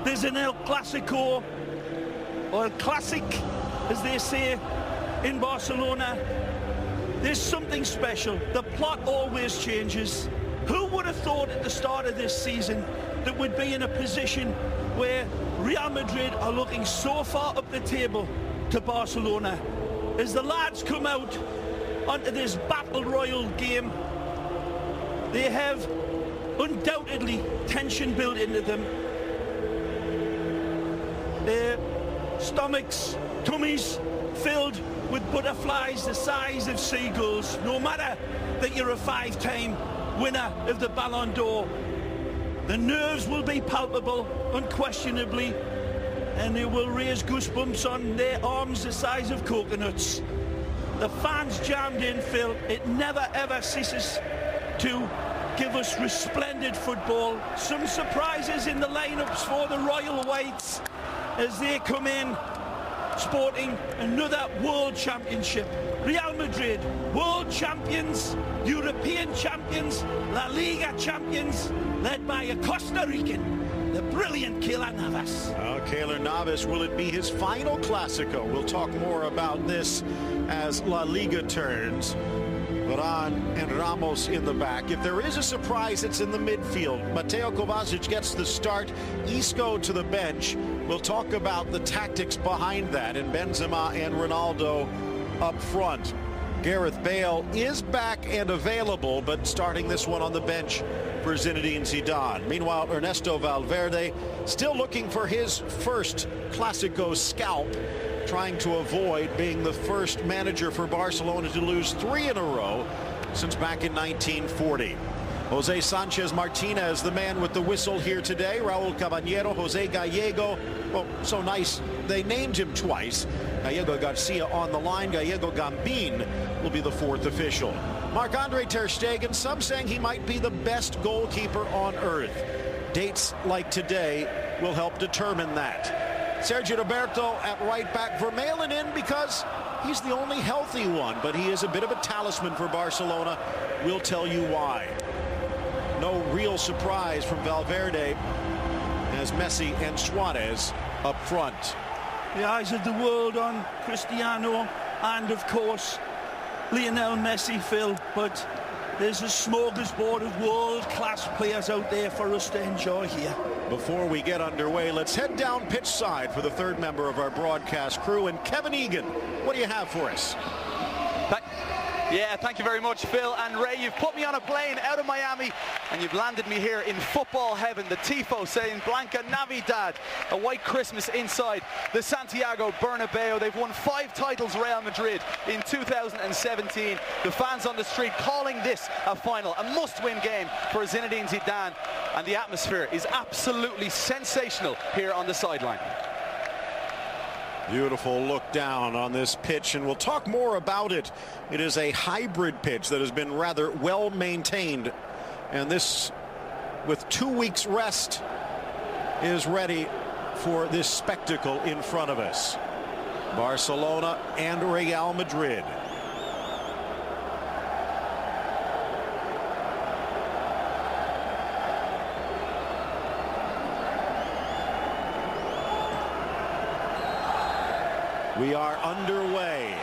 There's an El Clasico, or El Clasic, as they say in Barcelona. There's something special. The plot always changes. Who would have thought at the start of this season that we'd be in a position where Real Madrid are looking so far up the table to Barcelona? As the lads come out onto this battle royal game, they have undoubtedly tension built into them. Their stomachs, tummies filled with butterflies the size of seagulls, no matter that you're a 5-time winner of the Ballon d'Or. The nerves will be palpable, unquestionably, and they will raise goosebumps on their arms the size of coconuts. The fans jammed in, Phil. It never ever ceases to give us resplendent football. Some surprises in the lineups for the Royal Whites as they come in sporting another world championship. Real Madrid, world champions, European champions, La Liga champions, led by a Costa Rican, the brilliant Keylor Navas. Keylor Navas, will it be his final Clásico? We'll talk more about this as La Liga turns. Varane and Ramos in the back. If there is a surprise, it's in the midfield. Mateo Kovacic gets the start. Isco to the bench. We'll talk about the tactics behind that, and Benzema and Ronaldo up front. Gareth Bale is back and available, but starting this one on the bench for Zinedine Zidane. Meanwhile, Ernesto Valverde still looking for his first Clásico scalp, trying to avoid being the first manager for Barcelona to lose 3 in a row since back in 1940. Jose Sanchez Martinez, the man with the whistle here today. Raul Caballero, Jose Gallego. Well, so nice they named him twice. Gallego Garcia on the line. Gallego Gambin will be the 4th official. Marc-Andre ter Stegen, some saying he might be the best goalkeeper on earth. Dates like today will help determine that. Sergio Roberto at right back. Vermaelen in because he's the only healthy one, but he is a bit of a talisman for Barcelona. We'll tell you why. No real surprise from Valverde as Messi and Suarez up front. The eyes of the world on Cristiano and, of course, Lionel Messi, Phil, but there's a smorgasbord of world-class players out there for us to enjoy here. Before we get underway, let's head down pitch side for the third member of our broadcast crew. And Kevin Egan, what do you have for us? Yeah, thank you very much, Phil and Ray. You've put me on a plane out of Miami and you've landed me here in football heaven. The Tifo saying Blanca Navidad, a white Christmas inside the Santiago Bernabeu. They've won 5 titles, Real Madrid, in 2017. The fans on the street calling this a final, a must-win game for Zinedine Zidane. And the atmosphere is absolutely sensational here on the sideline. Beautiful look down on this pitch, and we'll talk more about it. It is a hybrid pitch that has been rather well maintained, and this, with 2 weeks rest, is ready for this spectacle in front of us. Barcelona and Real Madrid. We are underway.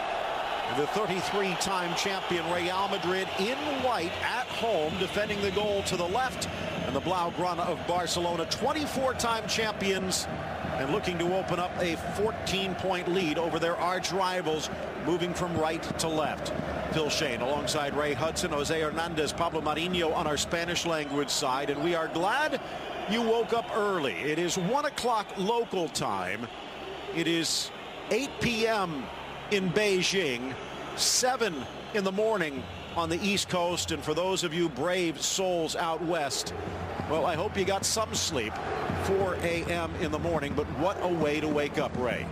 The 33-time champion Real Madrid in white at home, defending the goal to the left, and the Blaugrana of Barcelona, 24-time champions, and looking to open up a 14-point lead over their arch rivals, moving from right to left. Phil Shane alongside Ray Hudson, Jose Hernandez, Pablo Marinho on our Spanish language side, and we are glad you woke up early. It is 1 o'clock local time. It is 8 p.m. in Beijing, 7 in the morning on the East Coast, and for those of you brave souls out west, well, I hope you got some sleep. 4 a.m. in the morning, but what a way to wake up, Ray.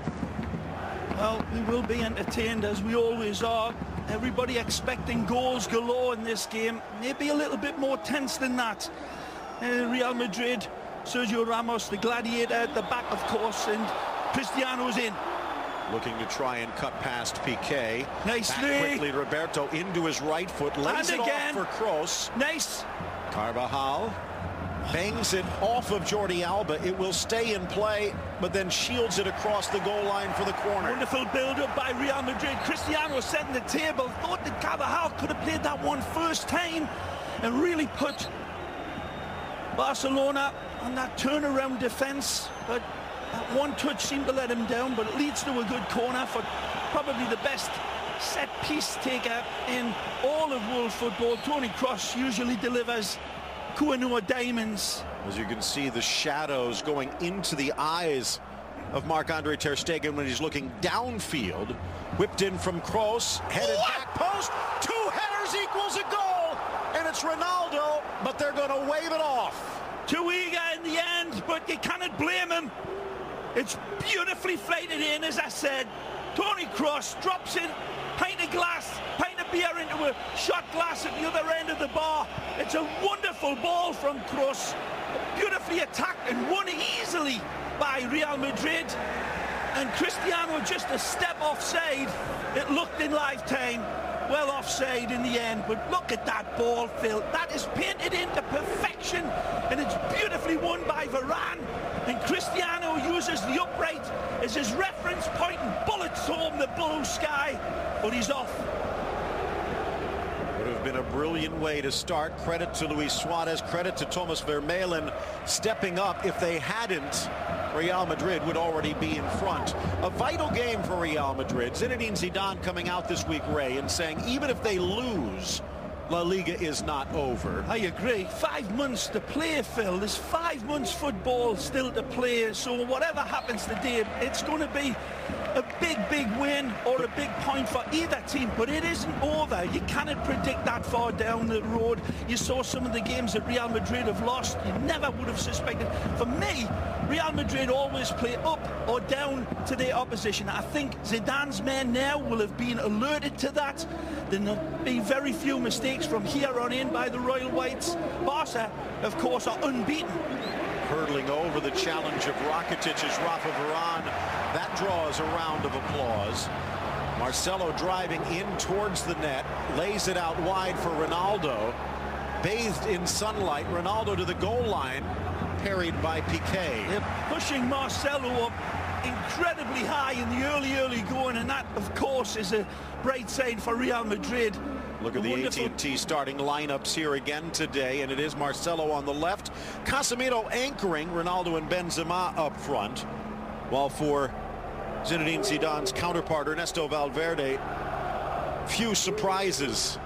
Well, we will be entertained as we always are. Everybody expecting goals galore in this game. Maybe a little bit more tense than that. Real Madrid, Sergio Ramos, the gladiator at the back, of course, and Cristiano's in. Looking to try and cut past Piqué. Nicely. Back quickly, Roberto into his right foot. Lays it off for Kroos. Nice. Carvajal. Bangs it off of Jordi Alba. It will stay in play, but then shields it across the goal line for the corner. Wonderful build-up by Real Madrid. Cristiano setting the table. Thought that Carvajal could have played that one first time and really put Barcelona on that turnaround defence. But that one touch seemed to let him down, but it leads to a good corner for probably the best set-piece taker in all of world football. Toni Kroos usually delivers Koh-i-Noor diamonds. As you can see, the shadows going into the eyes of Marc-Andre ter Stegen when he's looking downfield. Whipped in from Kroos, headed back post. 2 headers equals a goal, and it's Ronaldo, but they're going to wave it off. Too eager in the end, but you cannot blame him. It's beautifully flighted in, as I said. Toni Kroos drops in, pint of beer into a shot glass at the other end of the bar. It's a wonderful ball from Kroos, beautifully attacked and won easily by Real Madrid. And Cristiano just a step offside. It looked in lifetime. Well offside in the end, but look at that ball, Phil. That is painted into perfection, and it's beautifully won by Varane. And Cristiano uses the upright as his reference point and bullets home the blue sky, but he's off. Would have been a brilliant way to start. Credit to Luis Suarez, credit to Thomas Vermaelen stepping up. If they hadn't, Real Madrid would already be in front. A vital game for Real Madrid. Zinedine Zidane coming out this week, Ray, and saying even if they lose, La Liga is not over. I agree. 5 months to play, Phil. There's 5 months football still to play. So whatever happens today, it's going to be a big win or a big point for either team. But it isn't over. You cannot predict that far down the road. You saw some of the games that Real Madrid have lost. You never would have suspected. For me, Real Madrid always play up or down to their opposition. I think Zidane's men now will have been alerted to that. There'll be very few mistakes from here on in by the Royal Whites. Barca, of course, are unbeaten. Hurdling over the challenge of Rakitic's Rafa Varane. That draws a round of applause. Marcelo driving in towards the net, lays it out wide for Ronaldo. Bathed in sunlight, Ronaldo to the goal line, parried by Piqué. They're pushing Marcelo up incredibly high in the early going, and that, of course, is a bright side for Real Madrid. Look at the AT&T starting lineups here again today, and it is Marcelo on the left, Casemiro anchoring, Ronaldo and Benzema up front, while for Zinedine Zidane's counterpart Ernesto Valverde, few surprises.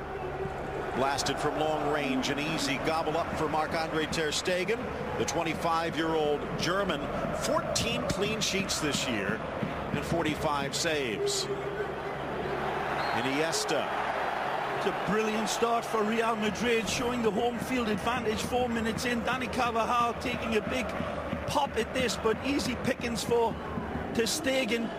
Blasted from long range, an easy gobble up for Marc-Andre ter Stegen, the 25-year-old German. 14 clean sheets this year and 45 saves. Iniesta. It's a brilliant start for Real Madrid, showing the home field advantage 4 minutes in. Dani Carvajal taking a big pop at this, but easy pickings for ter Stegen.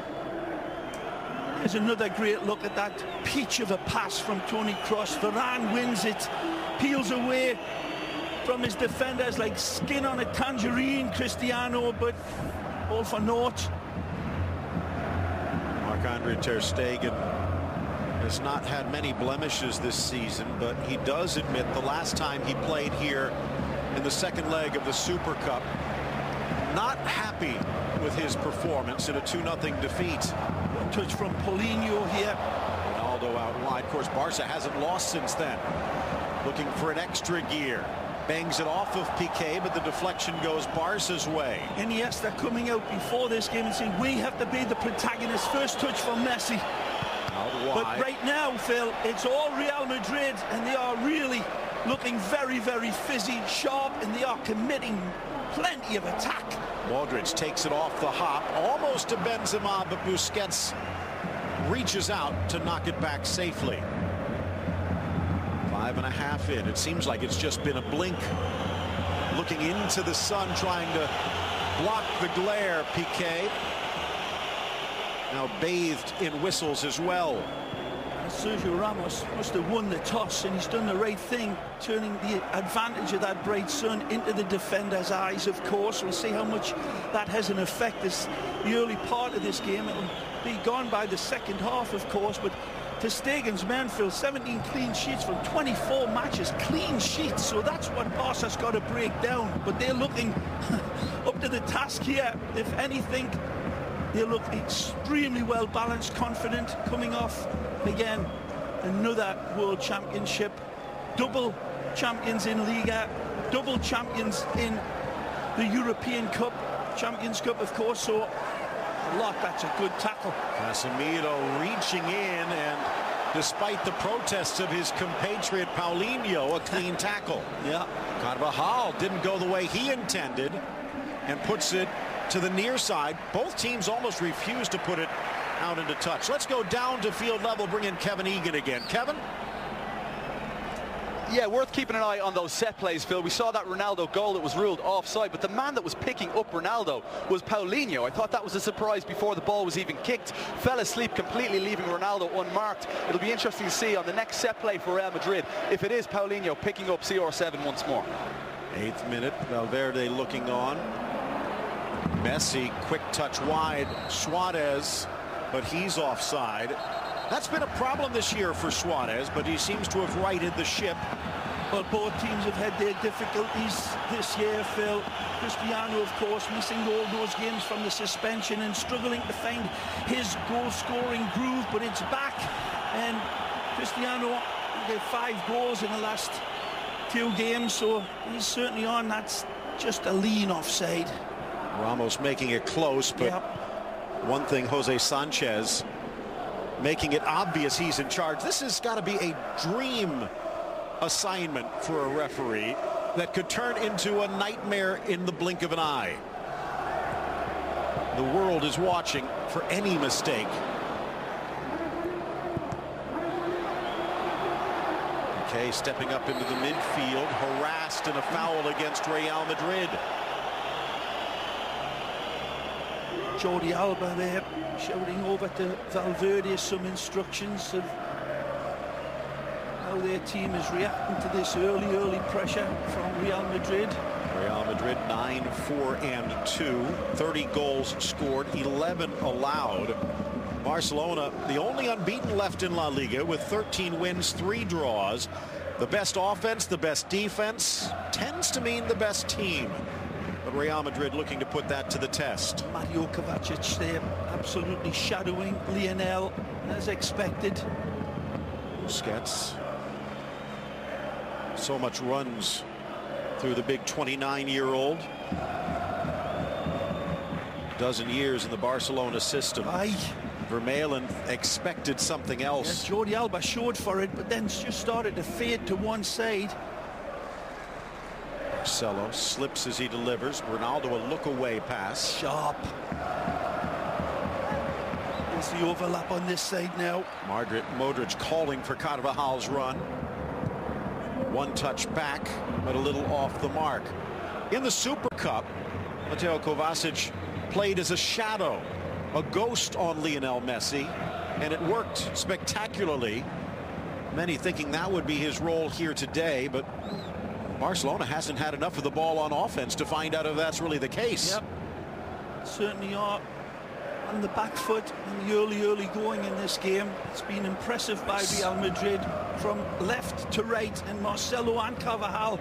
There's another great look at that peach of a pass from Toni Kroos. Varane wins it, peels away from his defenders like skin on a tangerine, Cristiano, but all for naught. Marc-Andre ter Stegen has not had many blemishes this season, but he does admit the last time he played here in the second leg of the Super Cup, not happy with his performance in a 2-0 defeat. Touch from Paulinho here. Ronaldo out wide. Of course, Barca hasn't lost since then. Looking for an extra gear. Bangs it off of Piqué, but the deflection goes Barca's way. Iniesta coming out before this game and saying we have to be the protagonist. First touch from Messi. But right now, Phil, it's all Real Madrid, and they are really looking very fizzy, sharp, and they are committing plenty of attack. Modric takes it off the hop, almost to Benzema, but Busquets reaches out to knock it back safely. 5.5 in. It seems like it's just been a blink. Looking into the sun, trying to block the glare. Piqué now bathed in whistles as well. Sergio Ramos must have won the toss, and he's done the right thing, turning the advantage of that bright sun into the defender's eyes, of course. We'll see how much that has an effect as the early part of this game. It'll be gone by the second half, of course, but Ter Stegen's men, Phil, 17 clean sheets from 24 matches, clean sheets, so that's what Barca's got to break down. But they're looking up to the task here. If anything, they look extremely well balanced, confident, coming off again another World Championship, double champions in Liga, double champions in the European Cup, Champions Cup, of course. So that's a good tackle. Casemiro reaching in, and despite the protests of his compatriot Paulinho, a clean tackle. Yeah. Carvajal didn't go the way he intended and puts it to the near side. Both teams almost refused to put it out into touch. Let's go down to field level, bring in Kevin Egan again. Kevin? Yeah, worth keeping an eye on those set plays, Phil. We saw that Ronaldo goal that was ruled offside, but the man that was picking up Ronaldo was Paulinho. I thought that was a surprise before the ball was even kicked. Fell asleep completely, leaving Ronaldo unmarked. It'll be interesting to see on the next set play for Real Madrid if it is Paulinho picking up CR7 once more. 8th minute, Valverde looking on. Messi, quick touch wide. Suarez, but he's offside. That's been a problem this year for Suarez, but he seems to have righted the ship. Well, both teams have had their difficulties this year, Phil. Cristiano, of course, missing all those games from the suspension and struggling to find his goal-scoring groove, but it's back. And Cristiano gave 5 goals in the last 2 games, so he's certainly on. That's just a lean offside. Ramos making it close, but one thing, Jose Sanchez making it obvious he's in charge. This has got to be a dream assignment for a referee that could turn into a nightmare in the blink of an eye. The world is watching for any mistake. Okay, stepping up into the midfield, harassed in a foul against Real Madrid. Jordi Alba there shouting over to Valverde some instructions of how their team is reacting to this early pressure from Real Madrid. Real Madrid 9-4-2, 30 goals scored, 11 allowed. Barcelona, the only unbeaten left in La Liga with 13 wins, 3 draws. The best offense, the best defense, tends to mean the best team. But Real Madrid looking to put that to the test. Mario Kovacic there absolutely shadowing Lionel as expected. Busquets. So much runs through the big 29-year-old. Dozen years in the Barcelona system. Vermaelen expected something else. Yeah, Jordi Alba showed for it, but then just started to fade to one side. Marcelo slips as he delivers. Ronaldo a look-away pass. Sharp. There's the overlap on this side now. Modric calling for Carvajal's run. One touch back, but a little off the mark. In the Super Cup, Mateo Kovacic played as a shadow, a ghost on Lionel Messi, and it worked spectacularly. Many thinking that would be his role here today, but Barcelona hasn't had enough of the ball on offense to find out if that's really the case. Yep, certainly are on the back foot in the early going in this game. It's been impressive by Real Madrid from left to right, and Marcelo and Carvajal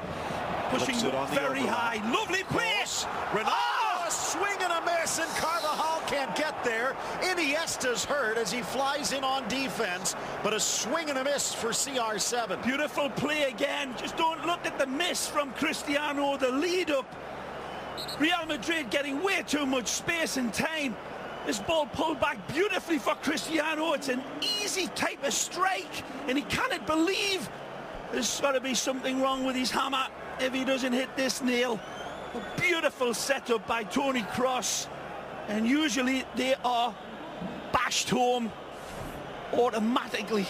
pushing very high. Lovely pass. Ronaldo, a swing and a miss, and Carvajal can't get there. Iniesta's hurt as he flies in on defense, but a swing and a miss for CR7. Beautiful play again. Just don't look at the miss from Cristiano, the lead up. Real Madrid getting way too much space and time. This ball pulled back beautifully for Cristiano. It's an easy type of strike, and he cannot believe there's got to be something wrong with his hammer if he doesn't hit this nail. A beautiful setup by Toni Kroos, and usually they are bashed home automatically.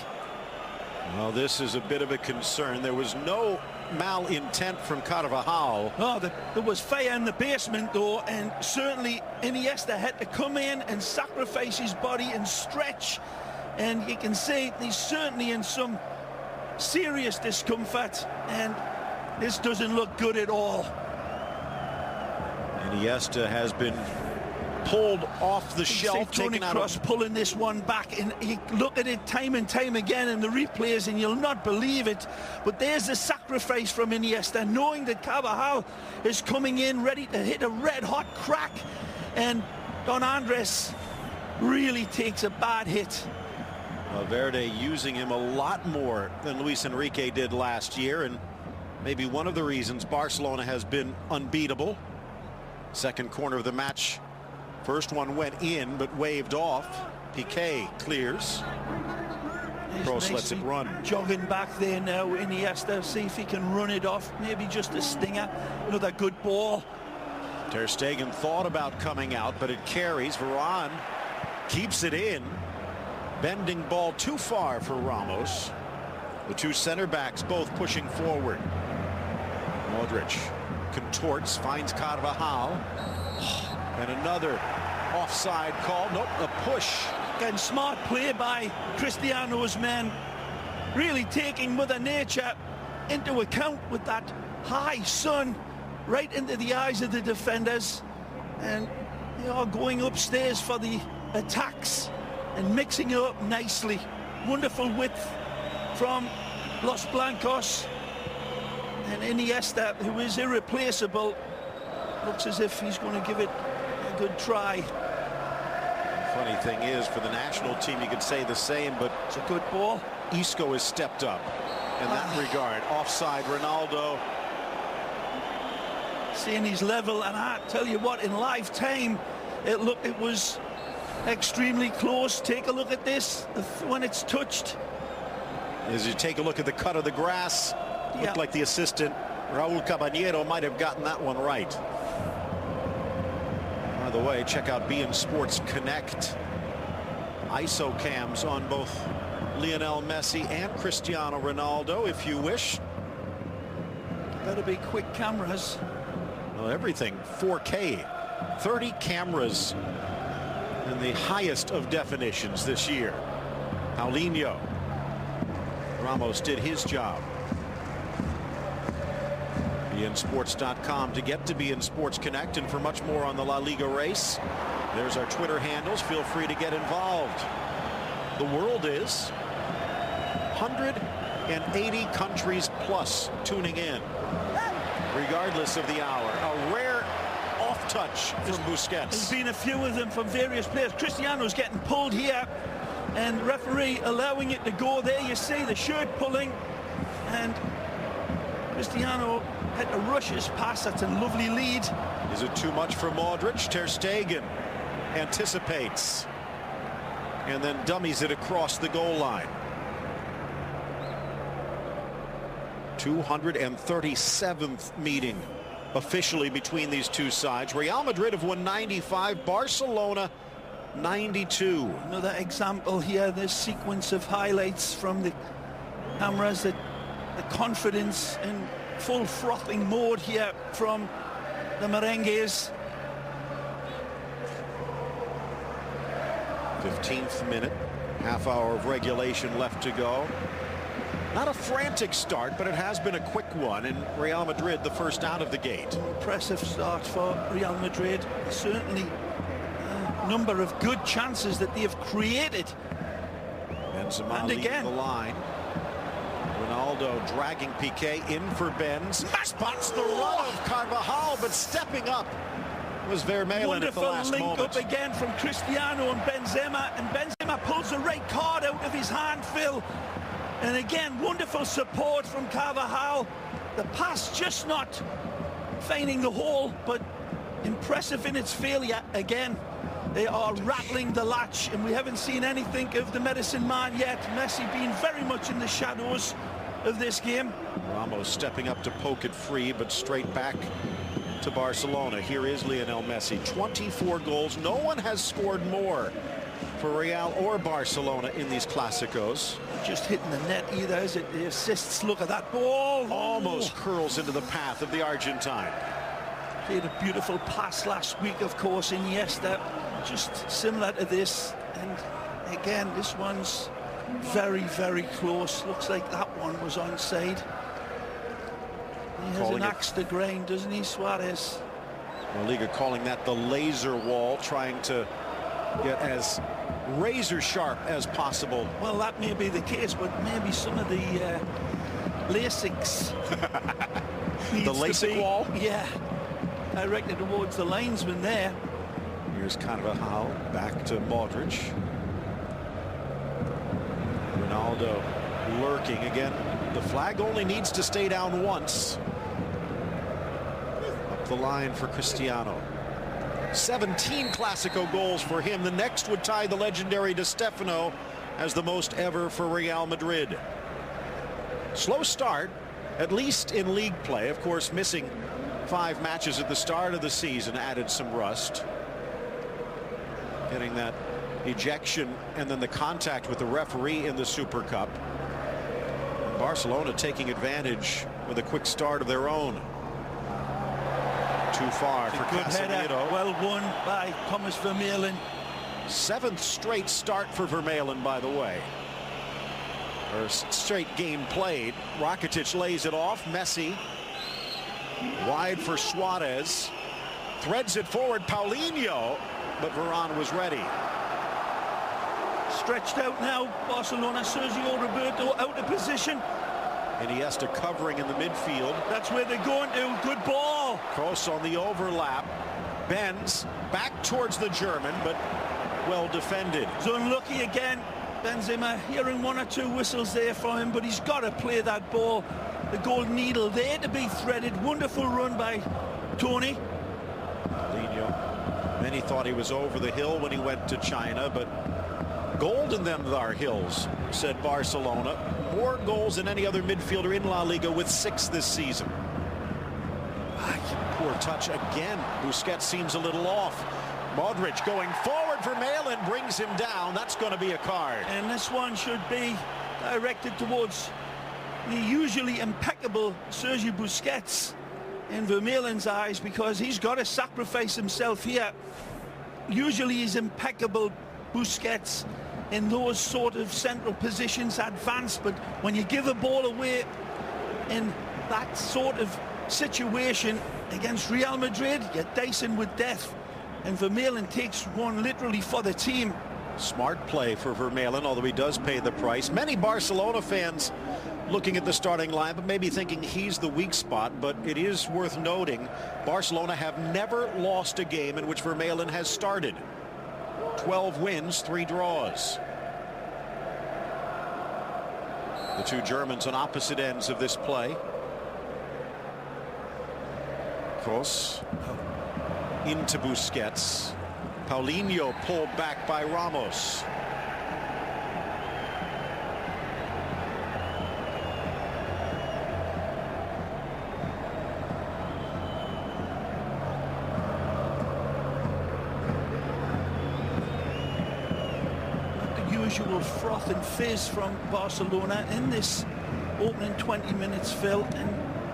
Well, this is a bit of a concern. There was no malintent from Carvajal. Oh, there was fire in the basement though, and certainly Iniesta had to come in and sacrifice his body and stretch and you can see he's certainly in some serious discomfort, and this doesn't look good at all. Iniesta has been pulled off the shelf, Toni Kroos pulling this one back, and you look at it time and time again in the replays and you'll not believe it, but there's the sacrifice from Iniesta, knowing that Carvajal is coming in ready to hit a red hot crack, and Don Andres really takes a bad hit. Valverde using him a lot more than Luis Enrique did last year, and maybe one of the reasons Barcelona has been unbeatable. Second corner of the match. First one went in, but waved off. Piqué clears. Kroos lets it run. Jogging back there now, Iniesta, see if he can run it off. Maybe just a stinger. Another good ball. Ter Stegen thought about coming out, but it carries. Varane keeps it in. Bending ball too far for Ramos. The two center backs both pushing forward. Modric contorts, finds Carvajal. And another offside call. Nope, a push. Again, smart play by Cristiano's men. Really taking Mother Nature into account with that high sun right into the eyes of the defenders. And they are going upstairs for the attacks and mixing it up nicely. Wonderful width from Los Blancos. And Iniesta, who is irreplaceable, looks as if he's going to give it a good try. Funny thing is, for the national team, you could say the same, but it's a good ball. Isco has stepped up in that regard. Offside, Ronaldo. Seeing his level, and I tell you what, in live time, it was extremely close. Take a look at this when it's touched. As you take a look at the cut of the grass, looked like the assistant Raul Caballero might have gotten that one right. By the way, check out beIN Sports Connect. ISO cams on both Lionel Messi and Cristiano Ronaldo, if you wish. Better be quick cameras. Well, everything 4K, 30 cameras in the highest of definitions this year. Paulinho. Ramos did his job. beINSports.com to get to beIN Sports Connect, and for much more on the La Liga race, there's our Twitter handles. Feel free to get involved. The world is 180 countries plus tuning in, regardless of the hour. A rare off touch from Busquets. There's been a few of them from various players. Cristiano's getting pulled here, and the referee allowing it to go. There you see the shirt pulling, and Cristiano had to rush his pass. That's a lovely lead. Is it too much for Modric? Ter Stegen anticipates and then dummies it across the goal line. 237th meeting officially between these two sides. Real Madrid have won 95, Barcelona 92. Another example here, this sequence of highlights from the cameras, the confidence in full frothing mode here from the Merengues. 15th minute, half hour of regulation left to go. Not a frantic start, but it has been a quick one, and Real Madrid the first out of the gate. Impressive start for Real Madrid. Certainly a number of good chances that they have created. Benzema and again the line. Ronaldo dragging Piqué in for Benz. Spots the run of Carvajal, but stepping up was Vermaelen at the last link moment. Up again from Cristiano and Benzema pulls the right card out of his hand, Phil. And again, wonderful support from Carvajal. The pass just not finding the hole, but impressive in its failure again. They are rattling the latch, and we haven't seen anything of the medicine man yet. Messi being very much in the shadows of this game. Ramos stepping up to poke it free, but straight back to Barcelona. Here is Lionel Messi, 24 goals. No one has scored more for Real or Barcelona in these Clásicos. Just hitting the net either, is it? The assists, look at that ball. Almost curls into the path of the Argentine. Played a beautiful pass last week, of course, Iniesta, just similar to this. And again, this one's very, very close. Looks like that one was onside. He has an axe to grind, doesn't he, Suarez? La Liga calling that the laser wall, trying to get as razor sharp as possible. Well, that may be the case, but maybe some of the LASIKs the LASIK wall? Yeah, directed towards the linesman there. Here's Carvajal back to Modric. Ronaldo lurking again. The flag only needs to stay down once. Up the line for Cristiano. 17 Clasico goals for him. The next would tie the legendary Di Stefano as the most ever for Real Madrid. Slow start, at least in league play. Of course, missing 5 matches at the start of the season added some rust. Getting that ejection and then the contact with the referee in the Super Cup. Barcelona taking advantage with a quick start of their own. Too far for Casemiro. Well won by Thomas Vermaelen. 7th straight start for Vermaelen, by the way. First straight game played. Rakitic lays it off. Messi wide for Suarez. Threads it forward. Paulinho, but Varane was ready. Stretched out now. Barcelona. Sergio Roberto out of position. Iniesta covering in the midfield. That's where they're going to. Good ball. Kroos on the overlap. Bends back towards the German, but well defended. He's unlucky again. Benzema hearing 1 or 2 whistles there for him, but he's got to play that ball. The golden needle there to be threaded. Wonderful run by Tony. Paulinho. Many thought he was over the hill when he went to China, but gold in them are hills, said Barcelona. More goals than any other midfielder in La Liga, with 6 this season. Poor touch again. Busquets seems a little off. Modric going forward. Vermaelen brings him down. That's going to be a card. And this one should be directed towards the usually impeccable Sergio Busquets in Vermaelen's eyes, because he's got to sacrifice himself here. Usually he's impeccable, Busquets, in those sort of central positions, advanced, but when you give a ball away in that sort of situation against Real Madrid, you're dicing with death, and Vermaelen takes one literally for the team. Smart play for Vermaelen, although he does pay the price. Many Barcelona fans looking at the starting line, but maybe thinking he's the weak spot. But it is worth noting, Barcelona have never lost a game in which Vermaelen has started. 12 wins, 3 draws. The 2 Germans on opposite ends of this play. Kroos into Busquets. Paulinho pulled back by Ramos. Usual froth and fizz from Barcelona in this opening 20 minutes, Phil, and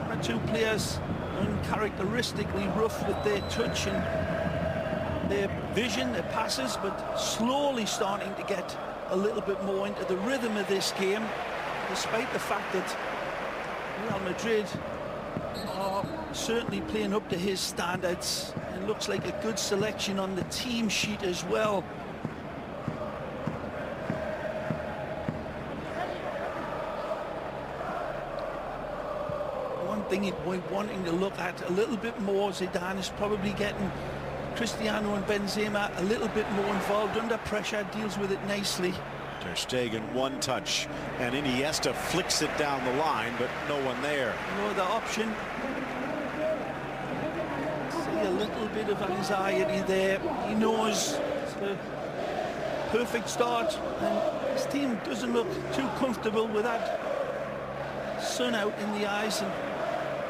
our 2 players uncharacteristically rough with their touch and their vision, their passes, but slowly starting to get a little bit more into the rhythm of this game, despite the fact that Real Madrid are certainly playing up to his standards. It looks like a good selection on the team sheet as well. Thing we're wanting to look at a little bit more. Zidane is probably getting Cristiano and Benzema a little bit more involved under pressure, deals with it nicely. Ter Stegen, 1 touch, and Iniesta flicks it down the line, but no one there. No other option. See a little bit of anxiety there. He knows it's a perfect start, and his team doesn't look too comfortable with that sun out in the eyes, and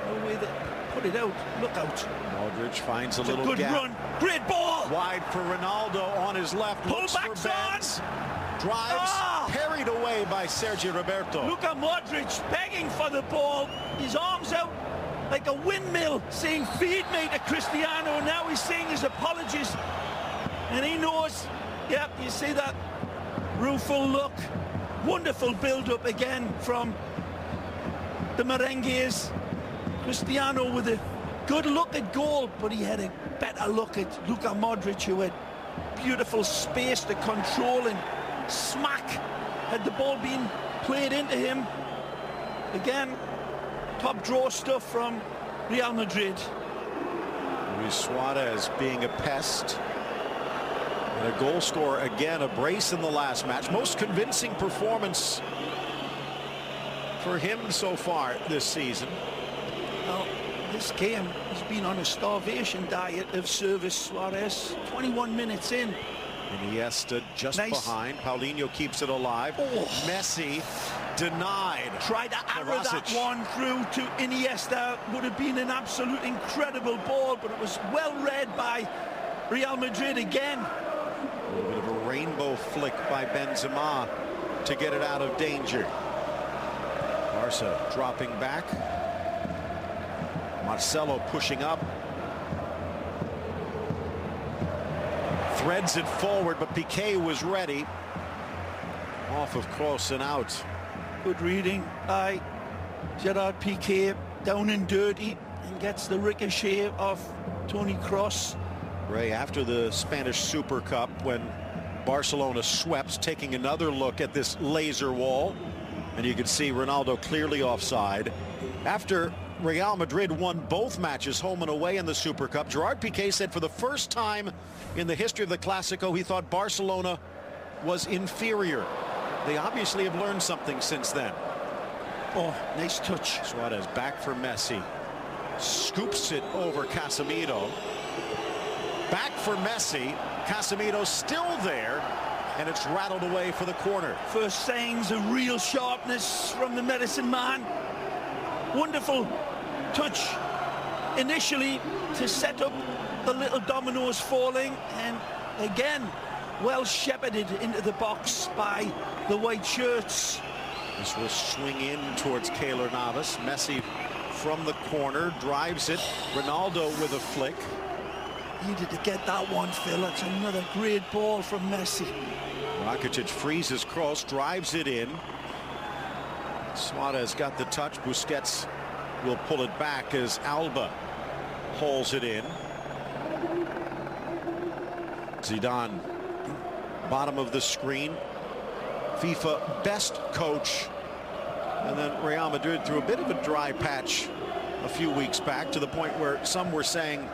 no way to put it out. Look out. Modric finds a little good gap. Run. Great ball. Wide for Ronaldo on his left. Pull Looks back for Benz. Drives. Parried away by Sergio Roberto. Look at Modric begging for the ball. His arms out like a windmill, saying feed me to Cristiano. Now he's saying his apologies, and he knows. Yep, you see that rueful look. Wonderful build-up again from the Merengues. Cristiano with a good look at goal, but he had a better look at Luka Modric, who had beautiful space to control, and smack had the ball been played into him. Again, top draw stuff from Real Madrid. Luis Suarez being a pest. And a goal scorer again, a brace in the last match. Most convincing performance for him so far this season. Well, this game has been on a starvation diet of service. Suarez, 21 minutes in. Iniesta just Nice. behind. Paulinho keeps it alive. Oh. Messi denied. Tried to arrow that Kovacic. one through to Iniesta. Would have been an absolute incredible ball, but it was well read by Real Madrid again. A little bit of a rainbow flick by Benzema to get it out of danger. Barca dropping back. Marcelo pushing up. Threads it forward, but Piqué was ready. Off of Kroos and out. Good reading by Gerard Piqué, down and dirty, and gets the ricochet off Toni Kroos. Ray, after the Spanish Super Cup, when Barcelona swept, taking another look at this laser wall, and you can see Ronaldo clearly offside. After Real Madrid won both matches, home and away, in the Super Cup, Gerard Piqué said for the first time in the history of the Clásico, he thought Barcelona was inferior. They obviously have learned something since then. Oh, nice touch. Suarez back for Messi. Scoops it over Casemiro. Back for Messi. Casemiro still there, and it's rattled away for the corner. First signs of real sharpness from the medicine man. Wonderful touch initially to set up the little dominoes falling, and again well shepherded into the box by the white shirts. This will swing in towards Keylor Navas. Messi from the corner drives it. Ronaldo with a flick. Needed to get that one, Phil. That's another great ball from Messi. Rakitic freezes Kroos, drives it in. Suarez got the touch. Busquets will pull it back as Alba hauls it in. Zidane, bottom of the screen. FIFA best coach. And then Real Madrid through a bit of a dry patch a few weeks back, to the point where some were saying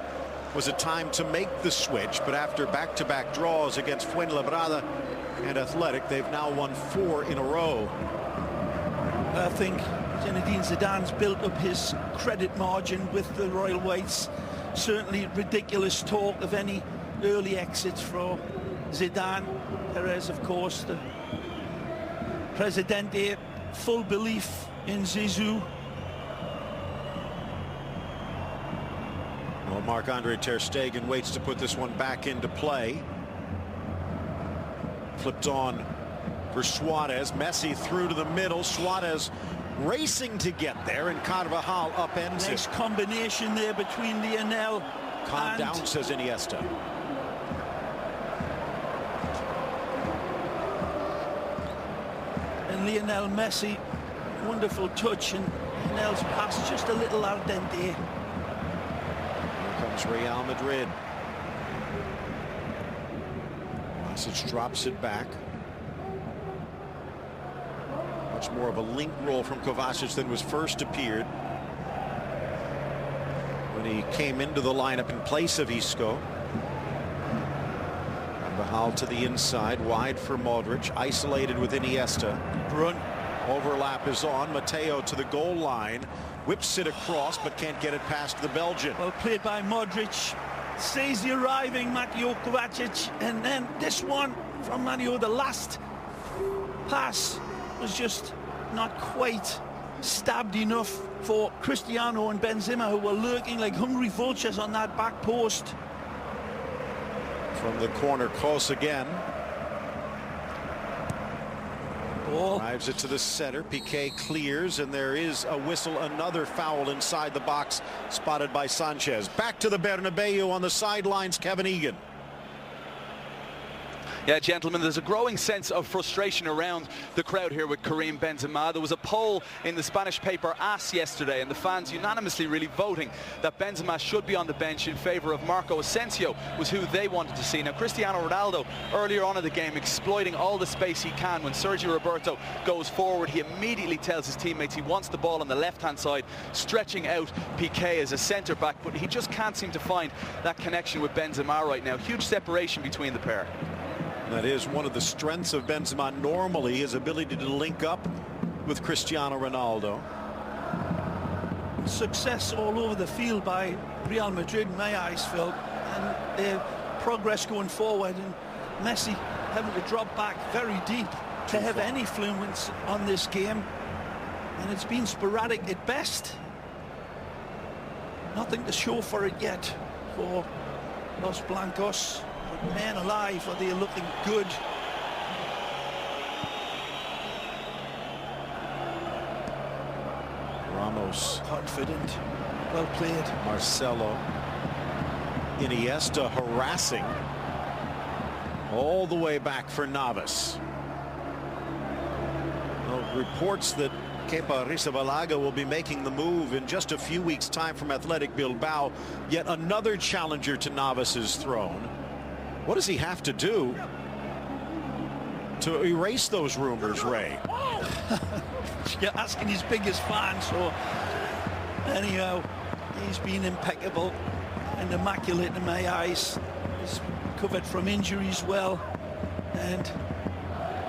was it time to make the switch. But after back-to-back draws against Fuenlabrada and Athletic, they've now won 4 in a row. I think Zinedine Zidane's built up his credit margin with the Royal Whites. Certainly ridiculous talk of any early exits for Zidane. Perez, of course, the Presidente, full belief in Zizou. Well, Marc-Andre ter Stegen waits to put this one back into play. Flipped on for Suarez. Messi through to the middle. Suarez racing to get there, and Carvajal upends it. Nice combination there between Lionel Calm and down, says Iniesta. Lionel Messi. Wonderful touch, and Lionel's pass just a little al dente. Here comes Real Madrid. Kovacic drops it back. Much more of a link roll from Kovacic than was first appeared when he came into the lineup in place of Isco. Carvajal to the inside, wide for Modric, isolated with Iniesta. Run. Overlap is on. Mateo to the goal line, whips it across, but can't get it past the Belgian. Well played by Modric. Sees the arriving Mateo Kovacic, and then this one from Mario. The last pass was just not quite stabbed enough for Cristiano and Benzema, who were lurking like hungry vultures on that back post. From the corner, Kroos again. ball. Drives it to the center. Piqué clears, and there is a whistle. Another foul inside the box, spotted by Sanchez. Back to the Bernabeu on the sidelines, Kevin Egan. Yeah, gentlemen, there's a growing sense of frustration around the crowd here with Karim Benzema. There was a poll in the Spanish paper AS yesterday, and the fans unanimously really voting that Benzema should be on the bench in favour of Marco Asensio, was who they wanted to see. Now, Cristiano Ronaldo, earlier on in the game, exploiting all the space he can. When Sergio Roberto goes forward, he immediately tells his teammates he wants the ball on the left-hand side, stretching out Piqué as a centre-back, but he just can't seem to find that connection with Benzema right now. Huge separation between the pair. That is one of the strengths of Benzema normally, his ability to link up with Cristiano Ronaldo. Success all over the field by Real Madrid, in my eyes, Phil, and their progress going forward, and Messi having to drop back very deep to have any influence on this game, and it's been sporadic at best. Nothing to show for it yet for Los Blancos. Man alive, are they looking good? Ramos. Confident. Well played. Marcelo. Iniesta harassing. All the way back for Navas. Well, reports that Kepa Arrizabalaga will be making the move in just a few weeks' time from Athletic Bilbao. Yet another challenger to Navas's throne. What does he have to do to erase those rumors, Ray? You're asking his biggest fan, so anyhow, he's been impeccable and immaculate in my eyes. He's recovered from injuries well, and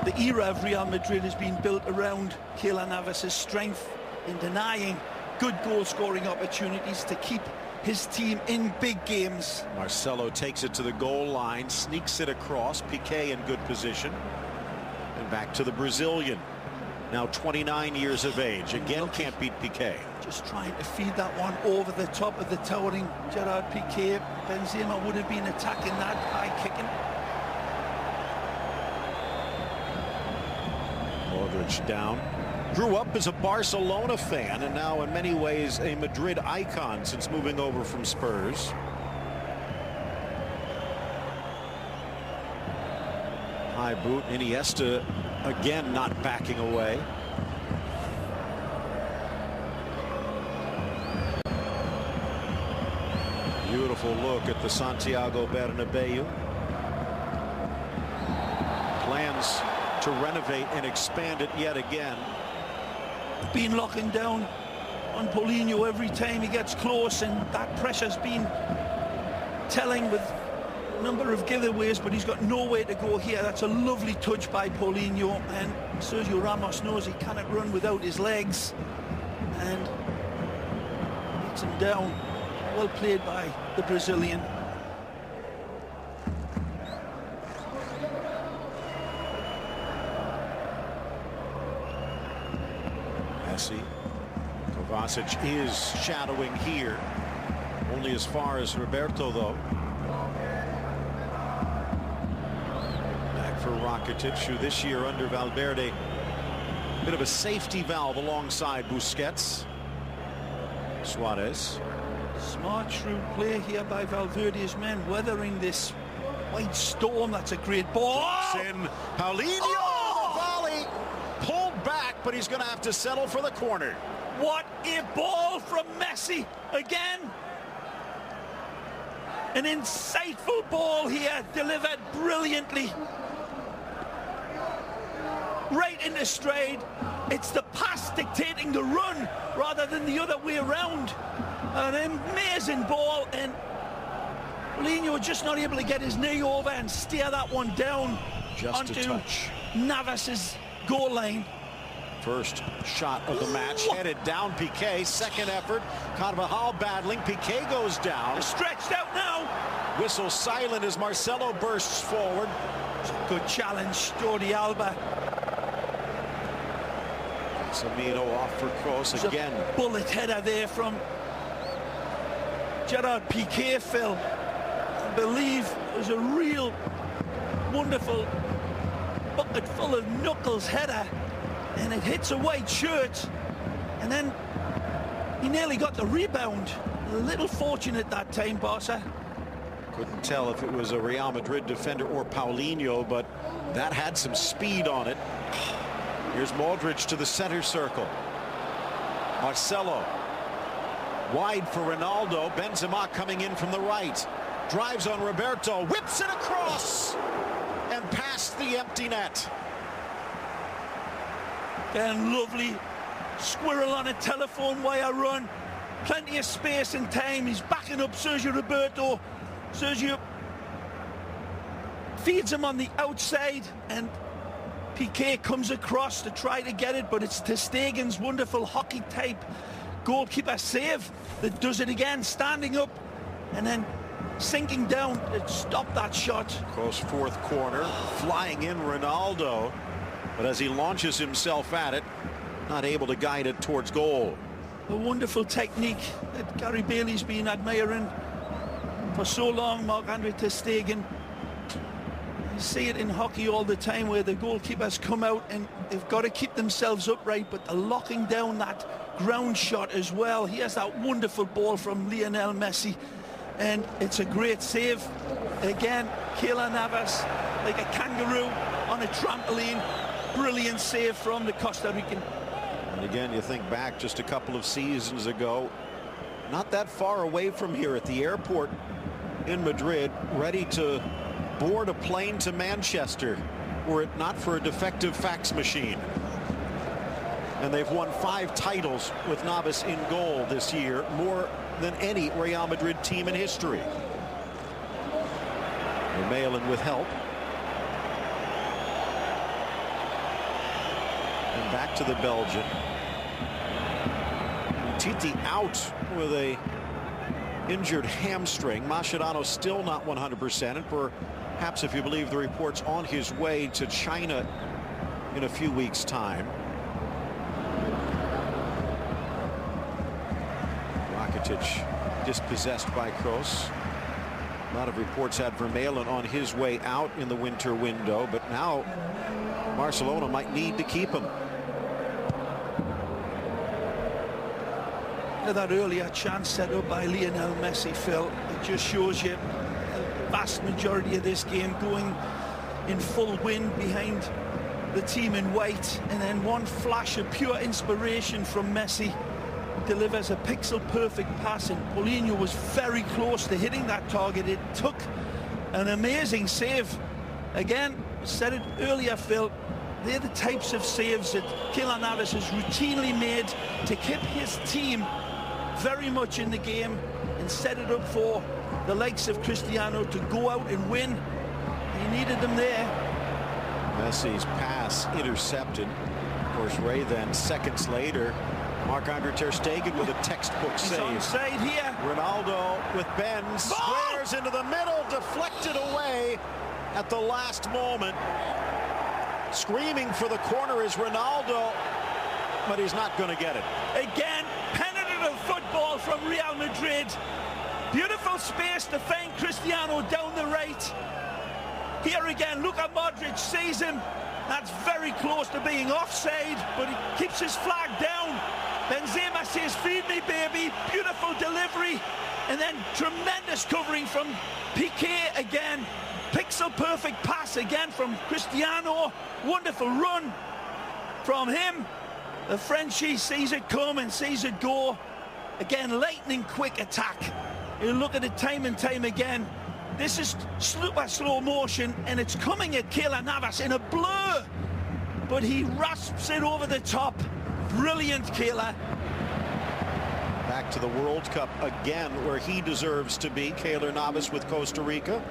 the era of Real Madrid has been built around Keylor Navas' strength in denying good goal-scoring opportunities to keep his team in big games. Marcelo takes it to the goal line, sneaks it across. Piqué in good position. And back to the Brazilian. Now 29 years of age. Again, can't beat Piqué. Just trying to feed that one over the top of the towering Gerard Piqué. Benzema would have been attacking that by kicking. Modric down. Grew up as a Barcelona fan and now in many ways a Madrid icon since moving over from Spurs. High boot. Iniesta again not backing away. Beautiful look at the Santiago Bernabeu. Plans to renovate and expand it yet again. Been locking down on Paulinho every time he gets close, and that pressure's been telling with a number of giveaways, but he's got nowhere to go here. That's a lovely touch by Paulinho, and Sergio Ramos knows he cannot run without his legs and beats him down. Well played by the Brazilian. Kovacic is shadowing here, only as far as Roberto though. Back for Rakitic, who this year under Valverde, bit of a safety valve alongside Busquets. Suarez. Smart, shrewd play here by Valverde's men, weathering this white storm. That's a great ball. In Paulinho, the volley pulled back, but he's going to have to settle for the corner. What a ball from Messi again. An insightful ball here, delivered brilliantly. Right into stride. It's the pass dictating the run rather than the other way around. An amazing ball, and Paulinho just not able to get his knee over and steer that one down onto Navas's goal line. First shot of the match, headed down Piqué. Second effort, Carvajal battling. Piqué goes down. Stretched out now. Whistle silent as Marcelo bursts forward. Good challenge, Jordi Alba. Samiro off for Kroos again. A bullet header there from Gerard Piqué, Phil. I believe it was a real wonderful bucket full of knuckles header. and it hits a white shirt, and then he nearly got the rebound. A little fortunate that time, Barca. Couldn't tell if it was a Real Madrid defender or Paulinho, but that had some speed on it. Here's Modric to the center circle. Marcelo wide for Ronaldo. Benzema coming in from the right. Drives on Roberto, whips it across and past the empty net. And lovely squirrel on a telephone wire run. Plenty of space and time. He's backing up Sergio Roberto. Sergio feeds him on the outside, and Piqué comes across to try to get it, but it's ter Stegen's wonderful hockey type goalkeeper save that does it again, standing up and then sinking down to stop that shot. Close fourth corner, flying in Ronaldo, but as he launches himself at it, not able to guide it towards goal. A wonderful technique that Gary Bailey's been admiring for so long, Marc-Andre ter Stegen. You see it in hockey all the time where the goalkeepers come out and they've got to keep themselves upright, but they're locking down that ground shot as well. He has that wonderful ball from Lionel Messi, and it's a great save. Again, Keylor Navas, like a kangaroo on a trampoline. Brilliant save from the Costa Rican. And again, you think back just a couple of seasons ago, not that far away from here at the airport in Madrid, ready to board a plane to Manchester were it not for a defective fax machine. And they've won 5 titles with Navas in goal this year, more than any Real Madrid team in history. Vermaelen with help. And back to the Belgian. Titi out with a injured hamstring. Mascherano still not 100%, and perhaps, if you believe the reports, on his way to China in a few weeks' time. Rakitic dispossessed by Kroos. A lot of reports had Vermaelen on his way out in the winter window, but now Barcelona might need to keep him. That earlier chance set up by Lionel Messi, Phil, it just shows you the vast majority of this game going in full wind behind the team in white, and then one flash of pure inspiration from Messi delivers a pixel perfect pass, and Paulinho was very close to hitting that target. It took an amazing save. Again, said it earlier, Phil, they're the types of saves that Keylor Navas has routinely made to keep his team very much in the game and set it up for the likes of Cristiano to go out and win. He needed them there. Messi's pass intercepted. Of course, Ray then seconds later, Marc-Andre ter Stegen with a textbook save. He's onside here. Ronaldo with Ben, squares into the middle, deflected away at the last moment. Screaming for the corner is Ronaldo, but he's not going to get it. Again, penetrative football from Real Madrid. Beautiful space to find Cristiano down the right. Here again, Luka Modric sees him. That's very close to being offside, but he keeps his flag down. Benzema says, "Feed me, baby." Beautiful delivery, and then tremendous covering from Piqué again. Pixel perfect pass again from Cristiano. Wonderful run from him. The Frenchie sees it come and sees it go. Again, lightning quick attack. You look at it time and time again. This is super slow motion, and it's coming at Keylor Navas in a blur, but he rasps it over the top. Brilliant, Keylor. Back to the World Cup again, where he deserves to be. Keylor Navas with Costa Rica.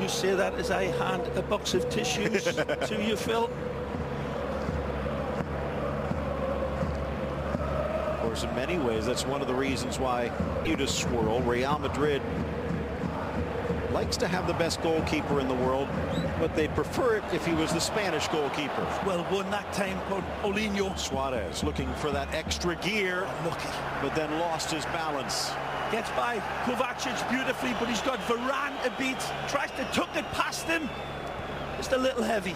You say that as I hand a box of tissues to you, Phil. Of course, in many ways, that's one of the reasons why you just swirl. Real Madrid likes to have the best goalkeeper in the world, but they'd prefer it if he was the Spanish goalkeeper. Well won that time, Paulinho. Suarez looking for that extra gear, Lucky, but then lost his balance. Gets by Kovacic beautifully, but he's got Varane to beat. Tries to tuck it past him. Just a little heavy.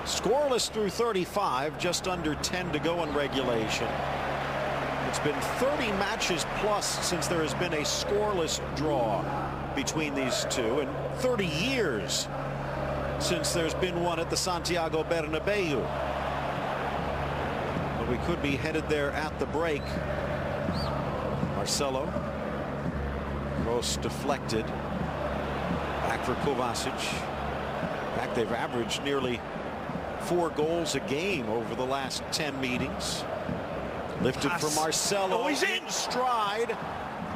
Scoreless through 35, just under 10 to go in regulation. It's been 30 matches plus since there has been a scoreless draw between these two, and 30 years since there's been one at the Santiago Bernabeu. But we could be headed there at the break. Marcelo. Cross deflected. Back for Kovacic. In fact, they've averaged nearly 4 goals a game over the last 10 meetings. Lifted for Marcelo. Oh, he's in stride.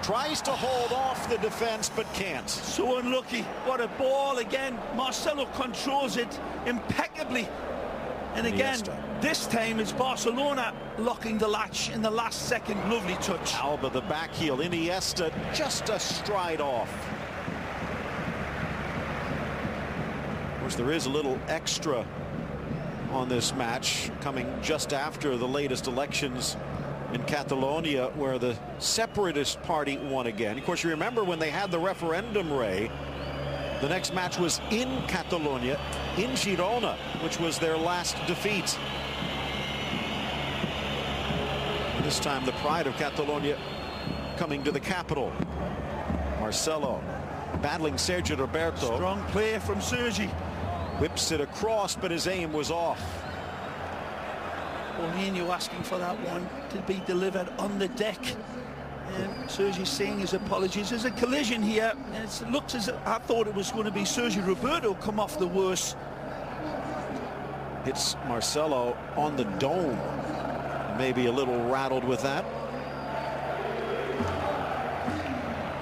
Tries to hold off the defense, but can't. So unlucky. What a ball again. Marcelo controls it impeccably. And again, this time it's Barcelona locking the latch in the last second. Lovely touch. Alba, the back heel. Iniesta just a stride off. Of course, there is a little extra on this match coming just after the latest elections in Catalonia, where the separatist party won again. Of course, you remember when they had the referendum, Ray, the next match was in Catalonia, in Girona, which was their last defeat. This time the pride of Catalonia coming to the capital. Marcelo battling Sergio Roberto. Strong play from Sergi. Whips it across, but his aim was off. Paulinho asking for that one to be delivered on the deck. And Sergi saying his apologies. There's a collision here. And it looks as if I thought it was going to be Sergio Roberto come off the worst. Hits Marcelo on the dome. Maybe a little rattled with that.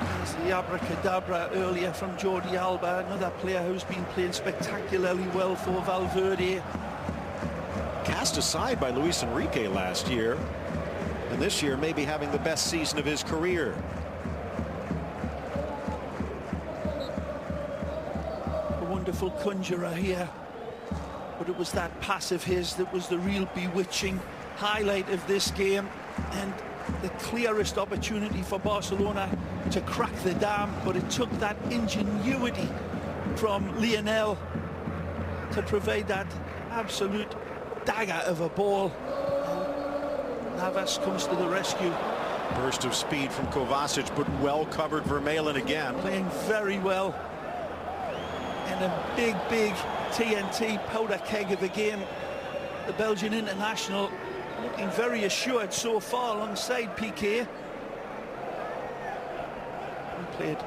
There's the abracadabra earlier from Jordi Alba, another player who's been playing spectacularly well for Valverde. Cast aside by Luis Enrique last year, and this year maybe having the best season of his career. A wonderful conjurer here, but it was that pass of his that was the real bewitching highlight of this game, and the clearest opportunity for Barcelona to crack the dam, but it took that ingenuity from Lionel to provide that absolute dagger of a ball. Navas comes to the rescue. Burst of speed from Kovacic, but well covered Vermaelen again. Playing very well. And a big TNT powder keg of a game. The Belgian international looking very assured so far alongside Piqué. Played.